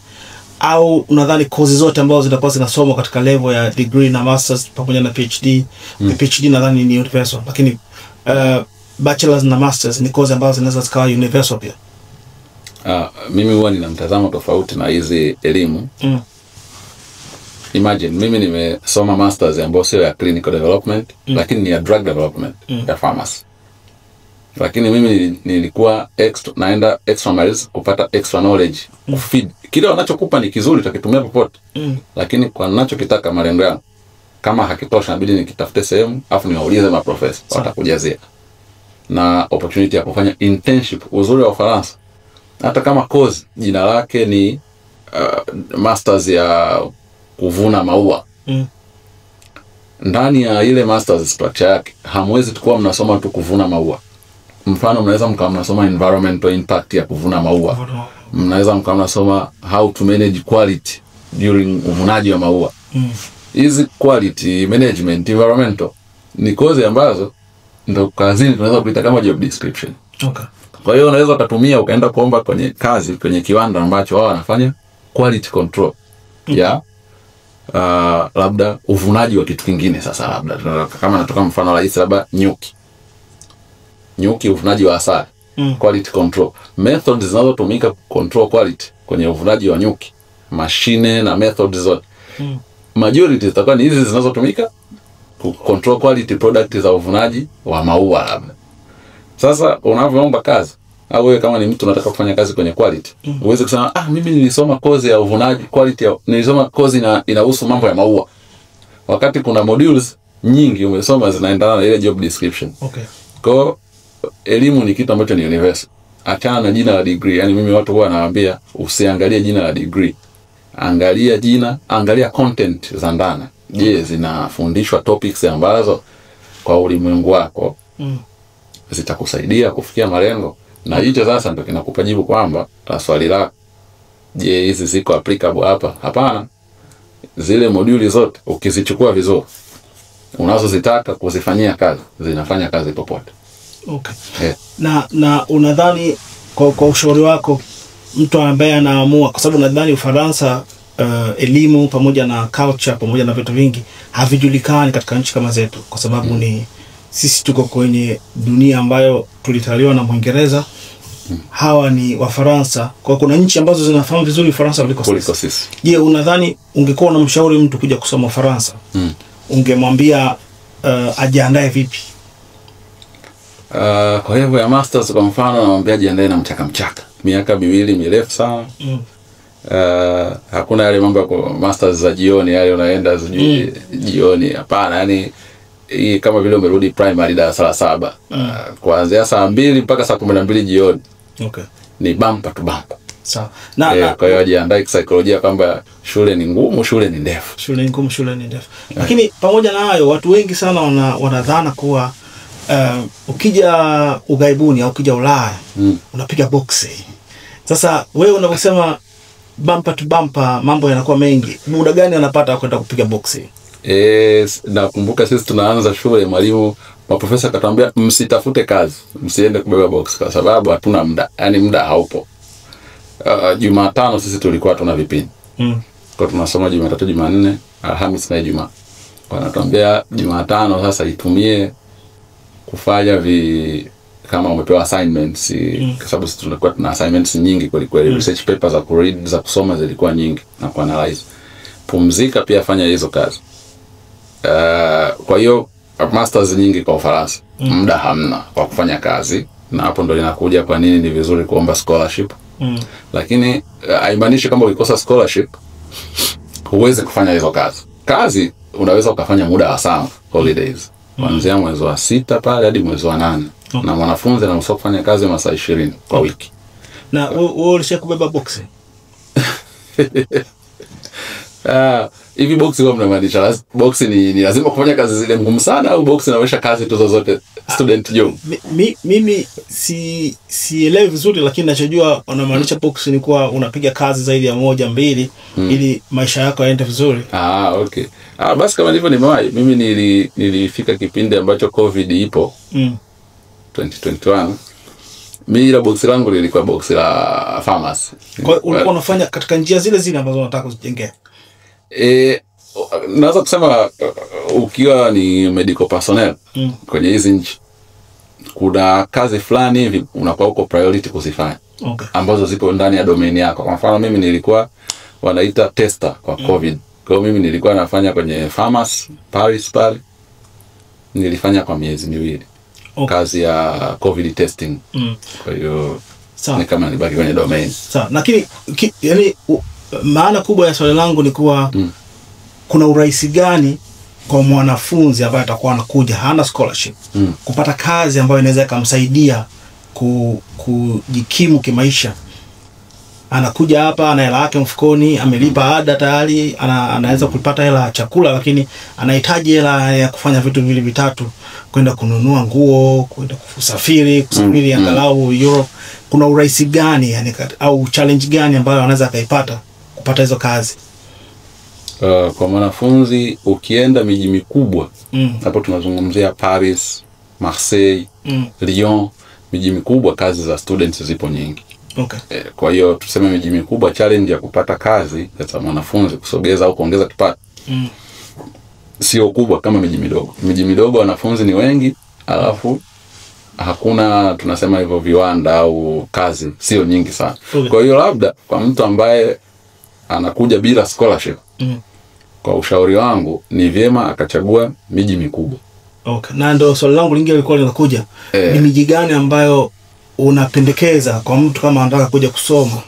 au unadhani courses zote ambazo zitakuwa zinasomwa katika level ya degree na masters pamoja na PhD? PhD nadhani ni universal, lakini bachelors na masters ni courses ambazo zinaweza zikawa universal pia. Mimi huwa nina mtazamo tofauti na hizi elimu. Imagine mimi nimesoma masters ambayo sio ya clinical development, lakini ni ya drug development ya pharmacy. Lakini mimi nilikuwa naenda extra miles kupata extra knowledge, kufeed. Kile wanachokupa ni kizuri, utakitumia popote. Lakini kwa ninachokitaka malengo yangu, kama hakitosha inabidi nikitafute sehemu afu niwaulize maprofesa watakujazia. Na opportunity ya kufanya internship. Uzuri wa Ufaransa, hata kama course jina lake ni masters ya kuvuna maua. Ndani ya ile masters structure yake hamwezi tukua mnasoma tu kuvuna maua. Mfano mnaweza mkawa mnasoma environmental impact ya kuvuna maua. Mnaweza mkawa mnasoma how to manage quality during uvunaji wa maua. Hizi quality management, environmental ni kozi ambazo ndo kazini tunaweza kuita kama job description. Okay. Kwa hiyo unaweza kutumia ukaenda kuomba kwenye kazi kwenye kiwanda ambacho wao wanafanya quality control ya labda uvunaji wa kitu kingine. Sasa labda kama natoka mfano rahisi, labda nyuki uvunaji wa asali, quality control methods zinazotumika control quality kwenye uvunaji wa nyuki, mashine na methods zote majority zitakuwa ni hizi zinazotumika control quality product za uvunaji wa maua labda. Sasa unavyoomba kazi au wewe kama ni mtu unataka kufanya kazi kwenye quality, uweze kusema mimi nilisoma kozi ya uvunaji quality nilisoma kozi inahusu mambo ya maua, wakati kuna modules nyingi umesoma zinaendana na ile job description. Okay. Kwa elimu ni kitu ambacho ni universal. Achana na jina la degree. Yani mimi watu huwa nawaambia usiangalie jina la degree. Angalia jina, angalia content za ndani. Je, zinafundishwa topics ambazo kwa ulimwengu wako zitakusaidia kufikia malengo? Na hicho sasa ndio kinakupa jibu kwamba swali lako, je, hizi ziko applicable hapa? Hapana. Zile moduli zote ukizichukua vizuri unazozitaka kuzifanyia kazi, zinafanya kazi popote. Okay. Yeah. Na unadhani kwa ushauri wako mtu ambaye anaamua, kwa sababu nadhani Ufaransa elimu pamoja na culture pamoja na vitu vingi havijulikani katika nchi kama zetu, kwa sababu ni sisi tuko kwenye dunia ambayo tulitaliwa na Mwingereza. Hawa ni Wafaransa. Kwa kuna nchi ambazo zinafahamu vizuri Ufaransa kuliko sisi. Je, unadhani ungekuwa unamshauri mtu kuja kusoma Ufaransa, ungemwambia ajiandae vipi? Kwa hivyo ya masters kwa mfano namwambia ajiandae na mchaka. Miaka 2 mirefu sana. Hakuna yale mambo ya masters za jioni, yale unaenda jioni. Hapana, yani hii kama vile umerudi primary darasa la 7. Kuanzia saa 2 mpaka saa 12 jioni. Okay. Ni bumper to bumper. Sawa. Kwa hiyo ajiandae kisaikolojia kwamba shule ni ngumu, shule ni ndefu. Shule ni ngumu, shule ni ndefu. Lakini pamoja na hayo watu wengi sana wanadhana kuwa ukija ugaibuni au ukija Ulaya unapiga boxi. Sasa wewe unaposema bumper to bumper mambo yanakuwa mengi, muda gani anapata kwenda kupiga boxi? Nakumbuka sisi tunaanza shule, mwalimu maprofesa akatuambia msitafute kazi, msiende kubeba box kwa sababu hatuna muda, yani muda haupo. Jumatano sisi tulikuwa tuna vipindi. Kwa tunasoma Jumatatu, Jumanne, Alhamisi na Ijumaa. Wanatuambia Jumatano sasa itumie kufanya kama umepewa assignments, kwa sababu sisi tulikuwa tuna assignments nyingi kwa research papers za kuread, za kusoma zilikuwa nyingi na kuanalyze. Pumzika pia fanya hizo kazi. Kwa hiyo masters nyingi kwa Ufaransa muda hamna kwa kufanya kazi, na hapo ndo linakuja kwa nini ni vizuri kuomba scholarship. Lakini haimaanishi kama ukikosa scholarship huwezi kufanya hizo kazi unaweza ukafanya muda wa summer holidays kuanzia mwezi wa 6 pale hadi mwezi wa 8. Na mwanafunzi anaweza kufanya kazi masaa 20 kwa wiki. Na wewe ulishakubeba boxi? Hivi boxi kwa mnamaanisha boxi ni lazima kufanya kazi zile ngumu sana, au boxi inaonyesha kazi tu zote student job? Mimi sielewi vizuri, lakini ninachojua unamaanisha boxi ni kuwa unapiga kazi zaidi ya 1 2 ili maisha yako yaende vizuri. Okay. Basi kama ndivyo nimewahi. Mimi nilifika kipindi ambacho COVID ipo. 2021. Mimi la boxi langu lilikuwa boxi la pharmacy. Kwa ulikuwa unafanya katika njia zile ambazo unataka kuzijengea? Naweza kusema ukiwa ni medical personnel kwenye hizi nchi, kuna kazi fulani hivi unakuwa uko priority kuzifanya. Okay. Ambazo zipo ndani ya domain yako. Kwa mfano mimi nilikuwa wanaita tester kwa COVID. Kwa hiyo mimi nilikuwa nafanya kwenye pharmacy Paris pale. Nilifanya kwa miezi 2. Okay. Kazi ya COVID testing. Kwa hiyo ni kama nibaki kwenye domain. Sawa. Lakini yani maana kubwa ya swali langu ni kuwa kuna urahisi gani kwa mwanafunzi ambaye atakuwa anakuja hana scholarship kupata kazi ambayo inaweza kumsaidia kujikimu kimaisha, anakuja hapa ana hela yake mfukoni, amelipa ada tayari, anaweza kupata hela ya chakula, lakini anahitaji hela ya kufanya vitu vile vitatu, kwenda kununua nguo, kwenda kusafiri angalau Europe. Kuna urahisi gani yani au challenge gani ambayo anaweza akaipata kupata hizo kazi? Kwa mwanafunzi ukienda miji mikubwa, hapo tunazungumzia Paris, Marseille, Lyon, miji mikubwa, kazi za students zipo nyingi. Okay. Kwa hiyo tuseme miji mikubwa, challenge ya kupata kazi ya mwanafunzi kusogeza au kuongeza kipato sio kubwa kama miji midogo. Miji midogo wanafunzi ni wengi, alafu hakuna tunasema hivyo viwanda au kazi sio nyingi sana. Okay. Kwa hiyo labda kwa mtu ambaye anakuja bila scholarship, kwa ushauri wangu ni vyema akachagua miji mikubwa. Okay. Na ndio swali langu lingine lilikuwa linakuja. Ni miji gani ambayo unapendekeza kwa mtu kama anataka kuja kusoma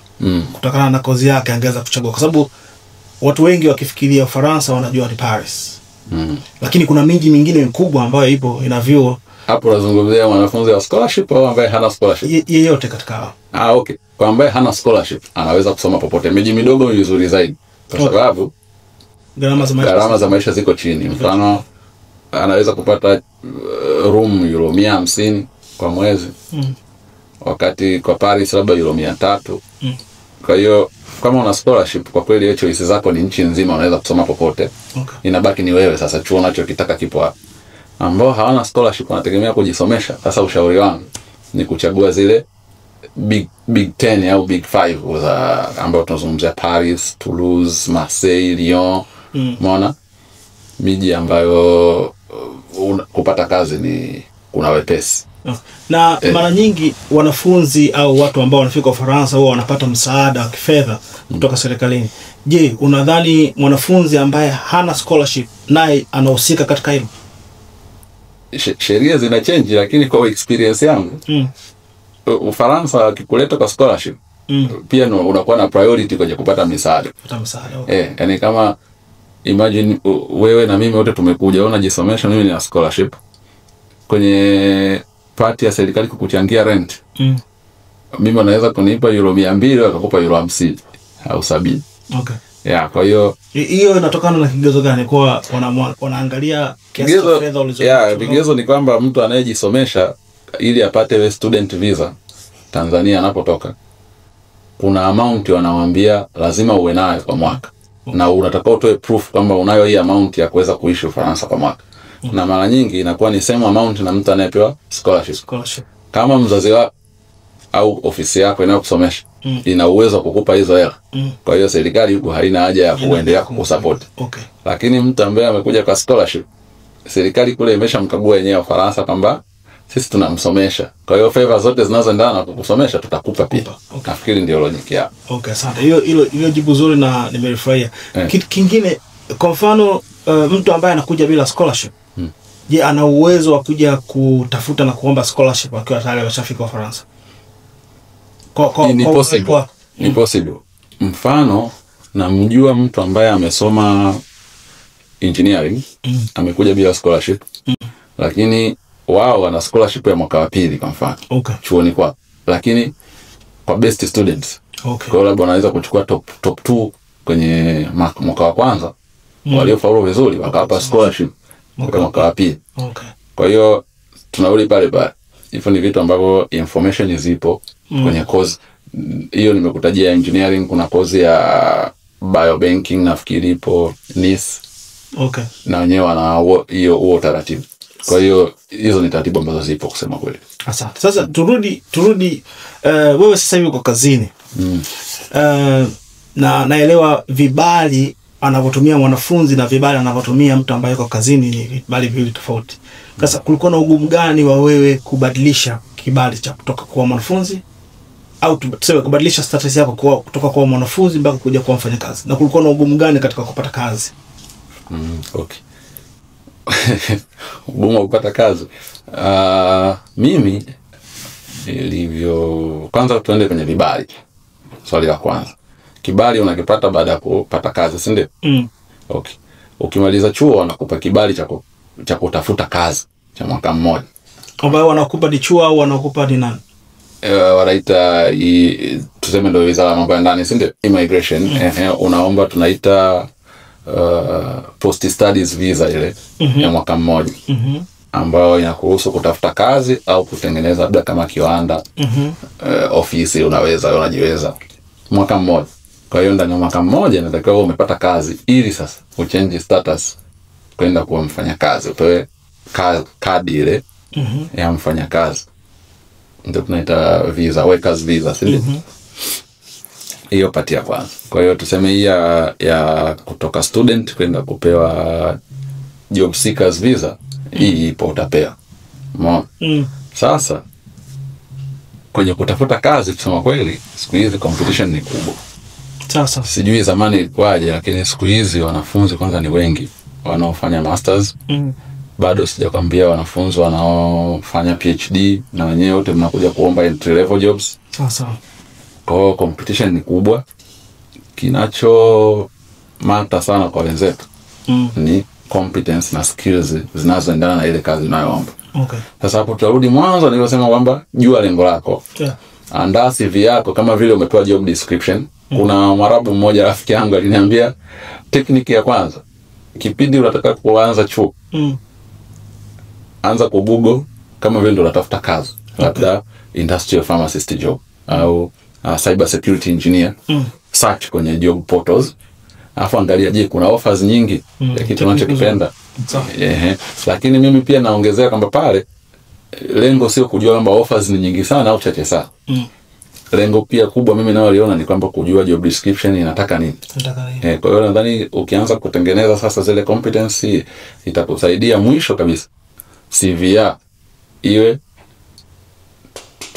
kutokana na kozi yake angeweza kuchagua? Kwa sababu watu wengi wakifikiria Ufaransa wanajua ni Paris. Lakini kuna miji mingine mikubwa ambayo ipo ina vyuo. Hapo nazungumzia mwanafunzi wa scholarship au ambaye hana scholarship? Yeyote katika hao. Okay. Kwa ambaye hana scholarship anaweza kusoma popote. Miji midogo ni vizuri zaidi kwa sababu gharama za maisha ziko chini. Mfano anaweza kupata room euro 150 kwa mwezi. Wakati kwa Paris labda euro 300. Kwa hiyo kama una scholarship, kwa kweli hiyo choice zako ni nchi nzima, unaweza kusoma popote. Okay. Inabaki ni wewe sasa chuo unachokitaka kipo hapo. Ambao hawana scholarship wanategemea kujisomesha. Sasa ushauri wangu ni kuchagua zile big 10 au big 5 za ambao tunazungumzia Paris, Toulouse, Marseille, Lyon. Umeona? Miji ambayo kupata kazi ni kuna wepesi. Na mara nyingi wanafunzi au watu ambao wanafika Ufaransa huwa wanapata msaada wa kifedha kutoka serikalini. Je, unadhani mwanafunzi ambaye hana scholarship naye anahusika katika hilo? Sheria zina change, lakini kwa experience yangu Ufaransa akikuleta kwa scholarship pia unakuwa na priority kwenye kupata misaada. Okay. Yani kama imagine wewe na mimi wote tumekuja unajisomesha, mimi nina scholarship, kwenye party ya serikali kukuchangia rent, mimi wanaweza kunipa euro 200 wakakupa euro 50 au 70. Okay. Kwa hiyo inatokana na kigezo gani? Kwa wanaangalia kiasi cha fedha ulizotoa. Vigezo ni kwamba mtu anayejisomesha ili apate student visa Tanzania anapotoka, kuna amount wanawaambia lazima uwe nayo kwa mwaka. Na unatakiwa utoe proof kwamba unayo hii amount ya kuweza kuishi Ufaransa kwa mwaka. Na mara nyingi inakuwa ni same amount na mtu anayepewa scholarship. Kama mzazi wako au ofisi yako inayokusomesha ina uwezo wa kukupa hizo hela, kwa hiyo serikali huko haina haja ya kuendelea kukusupport. Okay. Lakini mtu ambaye amekuja kwa scholarship, serikali kule imeshamkagua yenyewe Ufaransa kwamba sisi tunamsomesha, kwa hiyo favor zote zinazoendana na kukusomesha tutakupa pia. Okay. Nafikiri ndio logic yao. Okay, asante. Hiyo jibu zuri na nimerifurahia. Kitu kingine, kwa mfano mtu ambaye anakuja bila scholarship, je, ana uwezo wa kuja kutafuta na kuomba scholarship akiwa tayari ameshafika Ufaransa? Ni possible. Mfano namjua mtu ambaye amesoma engineering, amekuja bila scholarship, lakini wao wana scholarship ya mwaka wa pili kwa mfano. Okay. Chuoni kwa, lakini kwa best students. Okay. Kwa labda wanaweza kuchukua top 2 kwenye mwaka wa kwanza. Waliofaulu vizuri wakawapa scholarship kwa mwaka wa pili. Okay. Kwa hiyo tunarudi pale pale. Hivyo ni vitu ambavyo information zipo kwenye course. Hiyo nimekutajia engineering, kuna course ya biobanking nafikiri ipo Nice. Okay. Na wenyewe wana huo taratibu. Kwa hiyo hizo ni taratibu ambazo zipo kusema kweli. Asante. Sasa turudi wewe sasa hivi uko kazini. Na naelewa vibali anavyotumia mwanafunzi na vibali anavyotumia mtu ambaye yuko kazini ni vibali viwili tofauti. Sasa kulikuwa na ugumu gani wa wewe kubadilisha kibali cha kutoka kwa mwanafunzi au tuseme kubadilisha status yako kutoka kwa mwanafunzi mpaka kuja kuwa mfanyakazi? Na kulikuwa na ugumu gani katika kupata kazi? Okay. Ugumu kupata kazi. Mimi kwanza tuende kwenye vibali. Swali la kwanza. Kibali unakipata baada ya kupata kazi, si ndio? Okay. Ukimaliza chuo wanakupa kibali cha kutafuta kazi cha mwaka mmoja. Ambao wanakupa ni chuo au wanakupa ni nani? Wanaita tuseme ndio visa la mambo ya ndani, si ndio? Immigration. Unaomba tunaita post studies visa ile ya mwaka mmoja ambayo inakuruhusu kutafuta kazi au kutengeneza labda kama kiwanda, ofisi unajiweza mwaka mmoja. Kwa hiyo ndani ya mwaka mmoja inatakiwa umepata kazi ili sasa uchange status kwenda kuwa mfanyakazi, upewe kadi ile ya mfanyakazi. Ndio tunaita visa, workers visa, si ndio? Hiyo pati ya kwanza. Kwa hiyo tuseme hii ya kutoka student kwenda kupewa job seekers visa, hii ipo utapewa. Sasa kwenye kutafuta kazi, kusema kweli siku hizi competition ni kubwa. Sasa sijui zamani ilikuwaje, lakini siku hizi wanafunzi kwanza ni wengi wanaofanya masters. Bado sijakwambia wanafunzi wanaofanya PhD, na wenyewe wote mnakuja kuomba entry level jobs. Sasa kwa hiyo competition ni kubwa. Kinacho mata sana kwa wenzetu ni competence na skills zinazoendana na ile kazi unayoomba. Okay. Sasa hapo tutarudi mwanzo nilivyosema kwamba jua lengo lako. Andaa CV yako kama vile umepewa job description. Kuna Mwarabu mmoja rafiki yangu aliniambia technique ya kwanza, kipindi unataka kuanza chuo, anza ku Google kama vile unatafuta kazi, labda industrial pharmacist job au cyber security engineer. Search kwenye job portals, alafu angalia je kuna offers nyingi ya kitu unachokipenda. Lakini mimi pia naongezea kwamba pale lengo sio kujua kwamba offers ni nyingi sana au chache sana. Lengo pia kubwa mimi naoliona ni kwamba kujua job description inataka nini. Kwa hiyo nadhani ukianza kutengeneza sasa zile competency itakusaidia mwisho kabisa CV iwe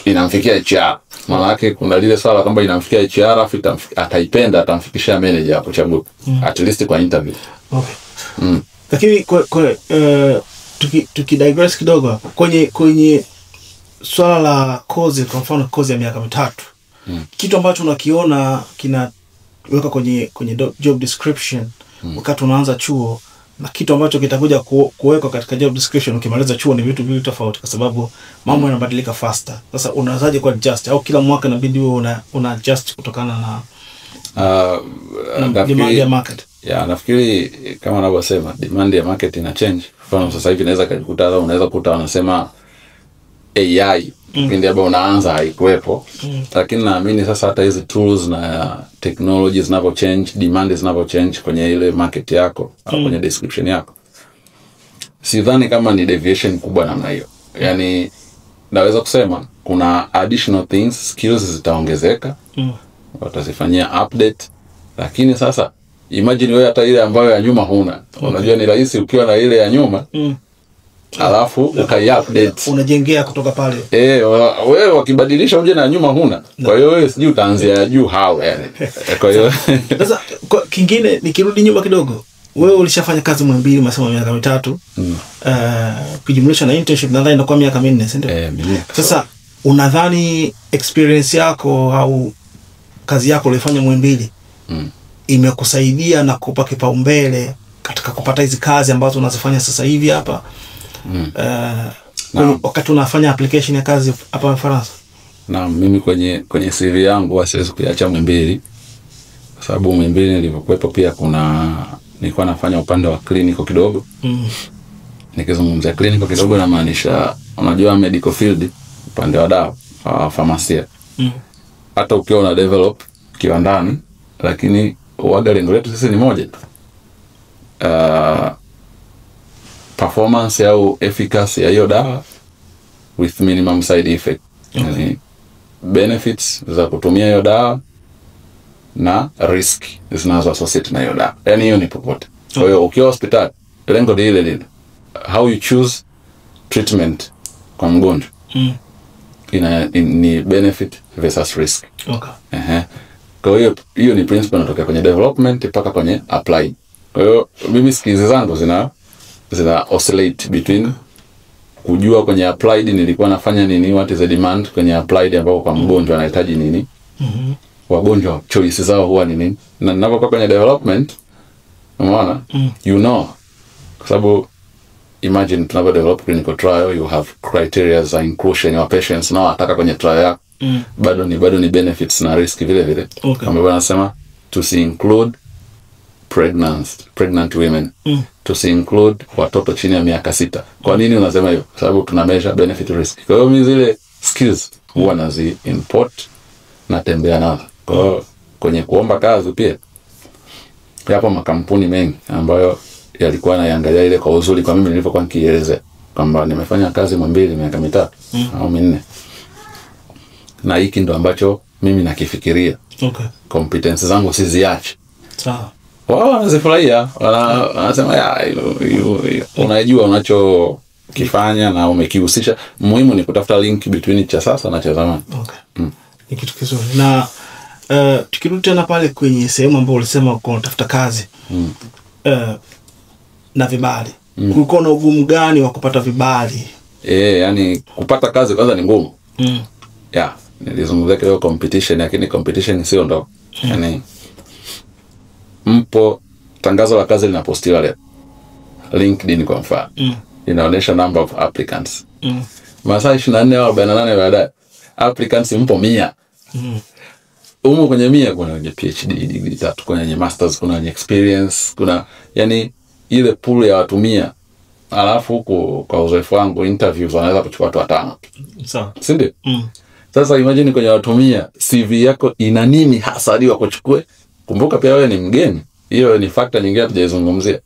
inamfikia HR. Maana yake kuna lile swala kwamba inamfikia HR afu ataipenda, atamfikishia manager hapo chaguo at least kwa interview. Okay. Lakini tukidigress kidogo hapo kwenye swala la kozi, kwa mfano kozi ya miaka 3, kitu ambacho unakiona kinaweka kwenye job description wakati unaanza chuo na kitu ambacho kitakuja kuwekwa katika job description ukimaliza chuo ni vitu viwili tofauti, kwa sababu mambo yanabadilika faster. Sasa unawezaje ku adjust, au kila mwaka inabidi una adjust kutokana na demand ya market? Nafikiri kama unavyosema demand ya market ina change. Kwa sasa hivi unaweza kukuta wanasema AI pindi hapo unaanza haikuwepo, lakini naamini sasa hata hizi tools na technologies zinavyo change, demand zinavyo change kwenye ile market yako au kwenye description yako, sidhani kama ni deviation kubwa namna hiyo. Yani naweza kusema kuna additional things, skills zitaongezeka, watazifanyia update. Lakini sasa imagine wewe hata ile ambayo ya nyuma huna. Unajua ni rahisi ukiwa na ile ya nyuma alafu ukai-update, unajengea kutoka pale. Wewe wakibadilisha uje na nyuma huna. Kwa hiyo wewe sijui utaanzia juu how yani. Kwa hiyo sasa kingine nikirudi nyuma kidogo, wewe ulishafanya kazi Muhimbili masomo miaka 3, kujumlisha na internship nadhani inakuwa miaka 4, si ndio? Sasa unadhani experience yako au kazi yako ulifanya Muhimbili imekusaidia na kukupa kipaumbele katika kupata hizi kazi ambazo unazifanya sasa hivi hapa? Wakati unafanya application ya kazi hapa Ufaransa? Na mimi kwenye CV yangu siwezi kuiacha Muhimbili, kwa sababu Muhimbili nilipokuwepo pia nilikuwa nafanya upande wa clinical kidogo. Nikizungumzia clinical kidogo na maanisha unajua medical field, upande wa dawa, pharmacia. Hata ukiwa una develop kiwandani, lakini uaga lengo letu sisi ni moja tu. Performance au efficacy ya hiyo dawa with minimum side effect. Yani benefits za kutumia hiyo dawa na risk zinazo associate na hiyo dawa. Yani hiyo ni popote. Kwa hiyo ukiwa hospitali lengo ni ile how you choose treatment kwa mgonjwa. Ni benefit versus risk. Kwa hiyo ni principle inatoka kwenye development mpaka kwenye apply. Kwa hiyo mimi skills zangu zina oscillate between kujua kwenye applied nilikuwa nafanya nini, what is the demand kwenye applied ambao kwa mgonjwa anahitaji nini, wagonjwa choices zao huwa ni nini, na ninapokuwa kwenye development umeona kwa sababu imagine tunapo develop clinical trial, you have criteria za inclusion ya patients na wataka kwenye trial yako. bado ni benefits na risk vile vile. Kama wanasema include pregnant women, include watoto chini ya miaka 6. Kwa nini unasema hivyo? Sababu tuna measure benefit risk. Kwa hiyo mimi zile skills huwa nazi import na tembea nazo. Kwa hiyo kwenye kuomba kazi pia yapo makampuni mengi ambayo yalikuwa yanaangalia ile kwa uzuri kwa mimi nilipokuwa nikielezea kwamba nimefanya kazi mbili miaka 3 au 4. Na hiki ndo ambacho mimi nakifikiria. Competence zangu siziache. Sawa. Wao wanazifurahia, wanasema unajua unachokifanya na umekihusisha. Muhimu ni kutafuta link between cha sasa na cha zamani. Ni kitu kizuri. Na tukirudi tena pale kwenye sehemu ambayo ulisema uko unatafuta kazi. Na vibali. Kulikuwa na ugumu gani wa kupata vibali? Yani kupata kazi kwanza ni ngumu. Nilizungumzia kidogo competition, lakini competition sio ndogo. Yani mpo tangazo la kazi linapostiwa leo LinkedIn kwa mfano, inaonyesha number of applicants. Masaa 24 au 48 baadaye applicants mpo 100. Umo kwenye 100 kuna wenye PhD degree 3, kuna wenye masters, kuna wenye experience, kuna yani ile pool ya watu 100. Alafu huko kwa uzoefu wangu interviews wanaweza kuchukua watu 5. Sawa. Si ndio? Sasa imagine kwenye watu 100 CV yako ina nini hasa hadi wakuchukue? Kumbuka pia wewe ni mgeni. Hiyo ni factor nyingine tujazungumzia.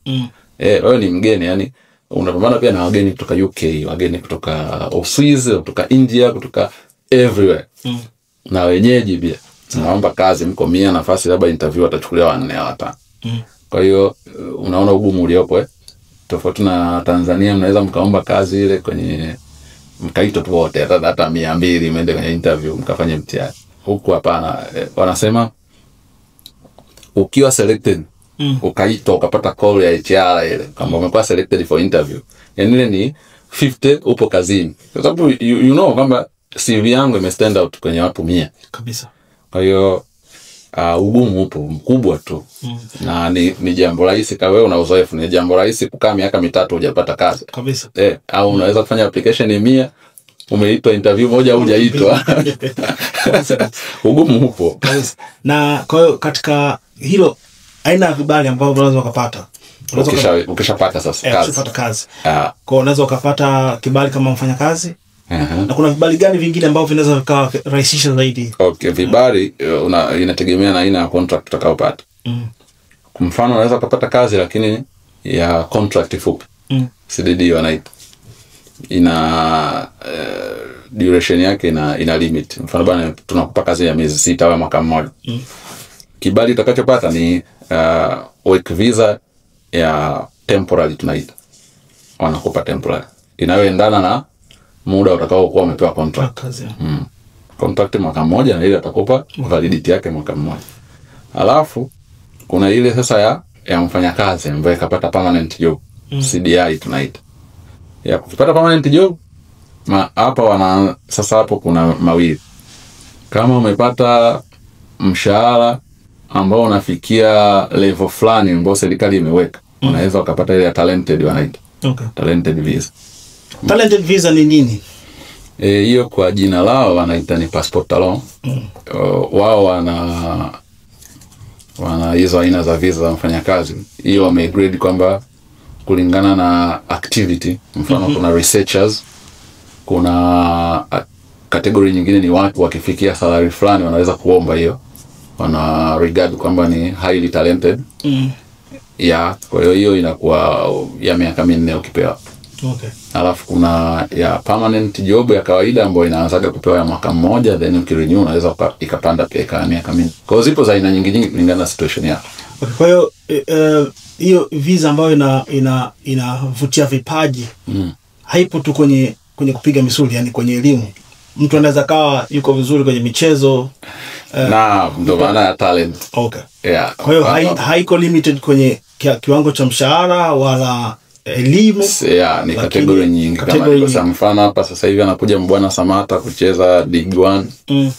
Wewe ni mgeni, yani unapambana pia na wageni kutoka UK, wageni kutoka Uswizi, kutoka India, kutoka everywhere. Na wenyeji pia. Tunaomba kazi mko 100, nafasi labda interview atachukuliwa 4 au 5. Kwa hiyo unaona ugumu uliopo tofauti na Tanzania, mnaweza mkaomba kazi ile kwenye mkaito tu wote hata 200 mwende kwenye interview mkafanye mtihani. Huku hapana, wanasema ukiwa selected ukaitwa ukapata call ya HR ile kama umekuwa selected for interview, yani ile ni 50 upo kazini, kwa sababu you know kwamba CV yangu ime stand out kwenye watu 100 kabisa. Kwa hiyo ugumu upo mkubwa tu. Na ni jambo rahisi kama wewe una uzoefu, ni jambo rahisi kukaa miaka 3 hujapata kazi kabisa. Au unaweza kufanya application 100 umeitwa interview moja hujaitwa. Ugumu upo kabisa. Na kwa hiyo katika hilo aina ya vibali ambavyo unaweza ukapata, ukishapata sasa kazi, ukishapata kazi, kwa unaweza ukapata kibali kama mfanyakazi. Na kuna vibali gani vingine ambavyo vinaweza vikarahisisha zaidi? Vibali inategemea na aina ya contract utakayopata. Kwa mfano unaweza kupata kazi lakini ya contract fupi. CDD wanaita. Ina duration yake ina limit. Mfano bana tunakupa kazi ya miezi 6 au mwaka mmoja. Kibali utakachopata ni work visa ya temporary tunaita. Wanakupa temporary. Inayoendana na muda utakao kuwa umepewa contract. Contract mwaka mmoja na ile atakupa validity yake mwaka mmoja. Alafu kuna ile sasa ya mfanyakazi ambaye kapata permanent job, CDI tunaita. Ya kupata permanent job hapa sasa hapo kuna mawili. Kama umepata mshahara ambao unafikia level fulani ambao serikali imeweka, unaweza ukapata ile talented wanaita. Talented visa. Talented visa ni nini? Hiyo kwa jina lao wanaita ni passport talon. Wao wana hizo aina za visa za mfanyakazi. Hiyo wamegrade kwamba kulingana na activity. Mfano kuna researchers, kuna category nyingine ni watu wakifikia salary fulani wanaweza kuomba hiyo. Wana regard kwamba ni highly talented. Kwa hiyo inakuwa ya miaka 4 ukipewa. Alafu kuna ya permanent job ya kawaida ambayo inaanzaga kupewa ya mwaka mmoja, then ukirenew unaweza ikapanda pia ika miaka 4. Kwa hiyo zipo za aina nyingi kulingana na situation yako. Kwa hiyo hiyo visa ambayo inavutia vipaji haipo tu kwenye kupiga misuli, yani kwenye elimu. Mtu anaweza kawa yuko vizuri kwenye michezo na ndo maana ya talent. Kwa hiyo haiko limited kwenye kiwango cha mshahara wala elimu. Ni kategori nyingi. Kama kwa mfano hapa sasa hivi anakuja Mbwana Samata kucheza League 1.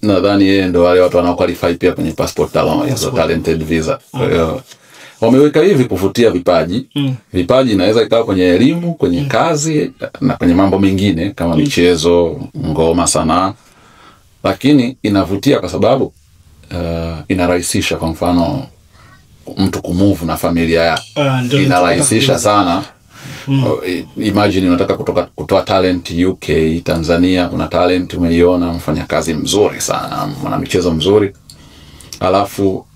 Nadhani yeye ndo wale watu wanao qualify pia kwenye passport talon, hizo talented visa. Kwa hiyo wameweka hivi kuvutia vipaji. Vipaji inaweza ikawa kwenye elimu, kwenye kazi na kwenye mambo mengine kama michezo, ngoma, sanaa. lakini inavutia kwa sababu inarahisisha. Kwa mfano mtu kumove na familia yake inarahisisha sana. Imagine unataka kutoa talent UK, Tanzania kuna talent umeiona, mfanya kazi mzuri sana, mwana michezo mzuri, alafu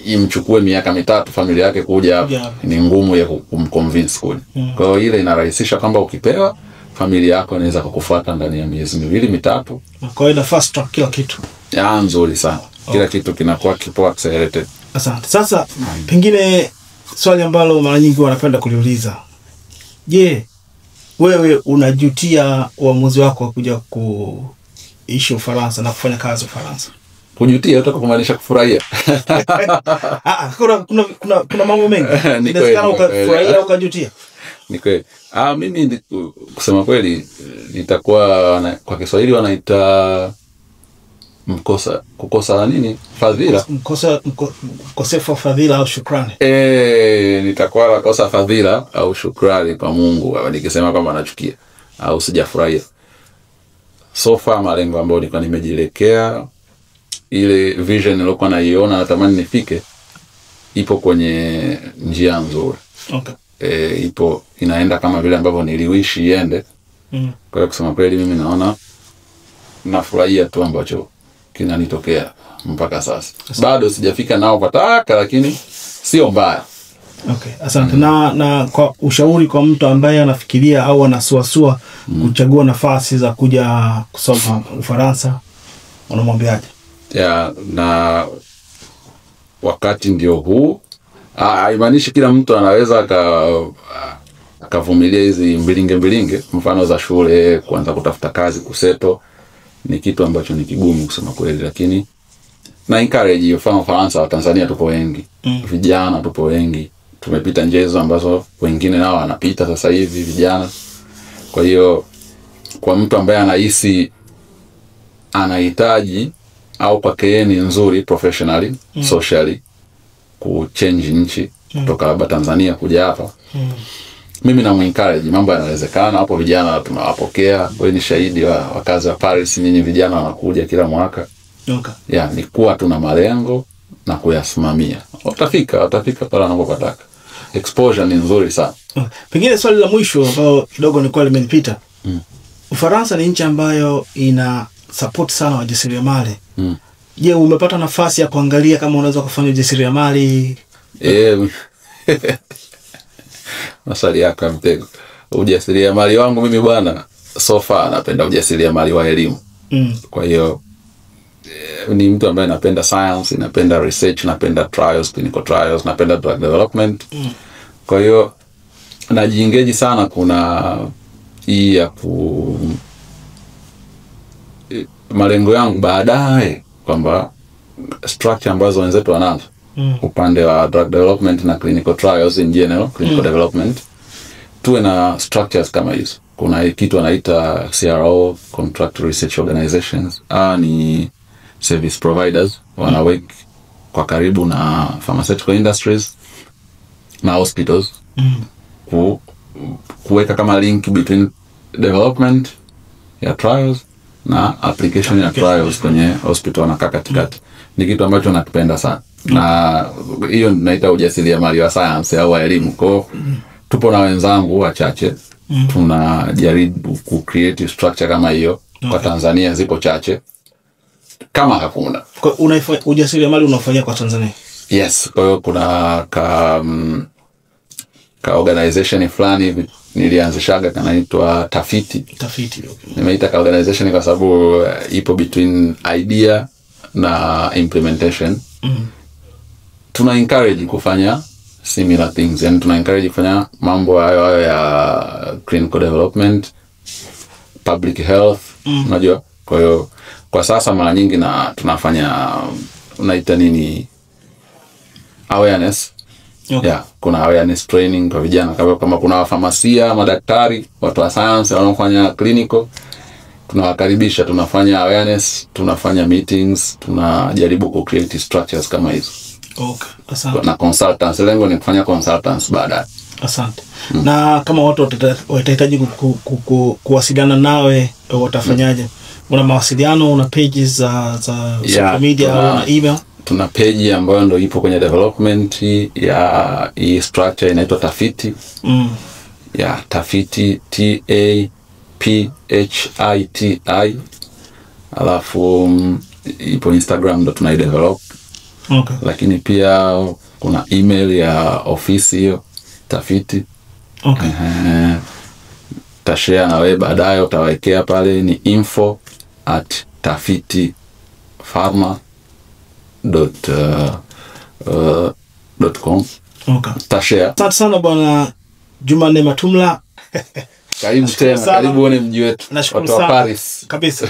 imchukue miaka 3 familia yake kuja, ni ngumu ya kumconvince kuja. Kwa hiyo ile inarahisisha kwamba ukipewa, familia yako inaweza kukufuata ndani ya miezi 2-3. Kwa hiyo ina fast track kila kitu. Nzuri sana. Kila kitu kinakuwa kipo accelerated. Asante. Sasa pengine swali ambalo mara nyingi wanapenda kuliuliza. Je, wewe unajutia uamuzi wako wa kuja kuishi Ufaransa na kufanya kazi Ufaransa? Kujutia utaka kumaanisha kufurahia. Kuna mambo mengi. Inawezekana ukafurahia ukajutia. Ni kweli. Mimi kusema kweli nitakuwa kwa Kiswahili wanaita kukosa nini? Fadhila. Mkosefu wa fadhila au shukrani. Nitakuwa nakosa fadhila au shukrani kwa Mungu nikisema kwamba nachukia au sijafurahia. So far malengo ambayo nilikuwa nimejiwekea, ile vision nilikuwa naiona natamani nifike, ipo kwenye njia nzuri. Okay. Ipo inaenda kama vile ambavyo niliwishi iende. Kwa hiyo kusema kweli mimi naona nafurahia tu ambacho kinanitokea mpaka sasa. Bado sijafika nao pataka, lakini sio mbaya. Okay, asante. Na kwa ushauri kwa mtu ambaye anafikiria au anasuasua kuchagua nafasi za kuja kusoma Ufaransa, unamwambiaje? Na wakati ndio huu. Haimaanishi kila mtu anaweza akavumilia hizi mbilinge mfano za shule, kuanza kutafuta kazi, kuseto. Ni kitu ambacho ni kigumu kusema kweli, lakini na encourage mfano Ufaransa, Tanzania tupo wengi. Vijana tupo wengi. Tumepita njezo ambazo wengine nao wanapita sasa hivi vijana. Kwa hiyo kwa mtu ambaye anahisi anahitaji au kwa keni nzuri professionally, socially, kuchange nchi kutoka labda Tanzania kuja hapa, mimi na encourage, mambo yanawezekana. Hapo vijana tunawapokea. Wewe ni shahidi wa kazi wa Paris, nyinyi vijana wanakuja kila mwaka. Okay. Ni kuwa tuna malengo na kuyasimamia. Watafika pale wanapotaka. Exposure ni nzuri sana. Pengine swali la mwisho ambao kidogo nilikuwa limenipita. Ufaransa ni nchi ambayo ina support sana wajasiriamali. Je, umepata nafasi ya kuangalia kama unaweza kufanya ujasiriamali? Maswali yako ya mtego. Ujasiriamali wangu mimi bwana, so far napenda ujasiriamali wa elimu. Kwa hiyo ni mtu ambaye napenda science, napenda research, napenda trials, clinical trials, napenda drug development. Kwa hiyo najiengage sana. Kuna hii ya malengo yangu baadaye kwamba structure ambazo wenzetu wanazo upande wa drug development na clinical trials in general, clinical development, tuwe na structures kama hizo. Kuna kitu wanaita CRO, contract research organizations, ni service providers, wanawek kwa karibu na pharmaceutical industries na hospitals, kuweka kama link between development ya trials na application ya trials kwenye hospital na katikati. Ni kitu ambacho nakipenda sana. Na hiyo naita ujasiriamali wa science au elimu. Kwa tupo na wenzangu wachache, tunajaribu ku create structure kama hiyo. Kwa Tanzania zipo chache kama hakuna. Kwa ujasiriamali unafanyia kwa Tanzania? Yes, kwa hiyo kuna ka organization fulani nilianzishaga kanaitwa Tafiti. Okay. Nimeita ka organization kwa sababu ipo between idea na implementation. Tuna encourage kufanya similar things, yani tuna encourage kufanya mambo hayo ya clinical development, public health, unajua. Kwa hiyo kwa sasa mara nyingi na tunafanya unaita nini, awareness. Okay. Kuna awareness training kwa vijana, kama kuna wafamasia, madaktari, watu wa science wanaofanya clinical, tunawakaribisha, tunafanya awareness, tunafanya meetings, tunajaribu ku create structures kama hizo. Okay, asante. Na consultants, lengo ni kufanya consultants baadaye. Asante. Na kama watu watahitaji kuwasiliana nawe, watafanyaje? Una mawasiliano, una pages za social media au una email? Tuna page ambayo ndio ipo kwenye development ya hii structure inaitwa Tafiti. Ya Tafiti, TAPHITI. Alafu ipo Instagram ndo tunaidevelop. Okay. Lakini pia kuna email ya ofisi hiyo Tafiti. Okay. Tashare na wewe baadaye, utawekea pale ni info@tafiti.com. Okay. Tashare. Asante sana Bwana Jumanne Matumla. Karibu tena, karibu uone mji wetu. Nashukuru sana. Paris. Kabisa.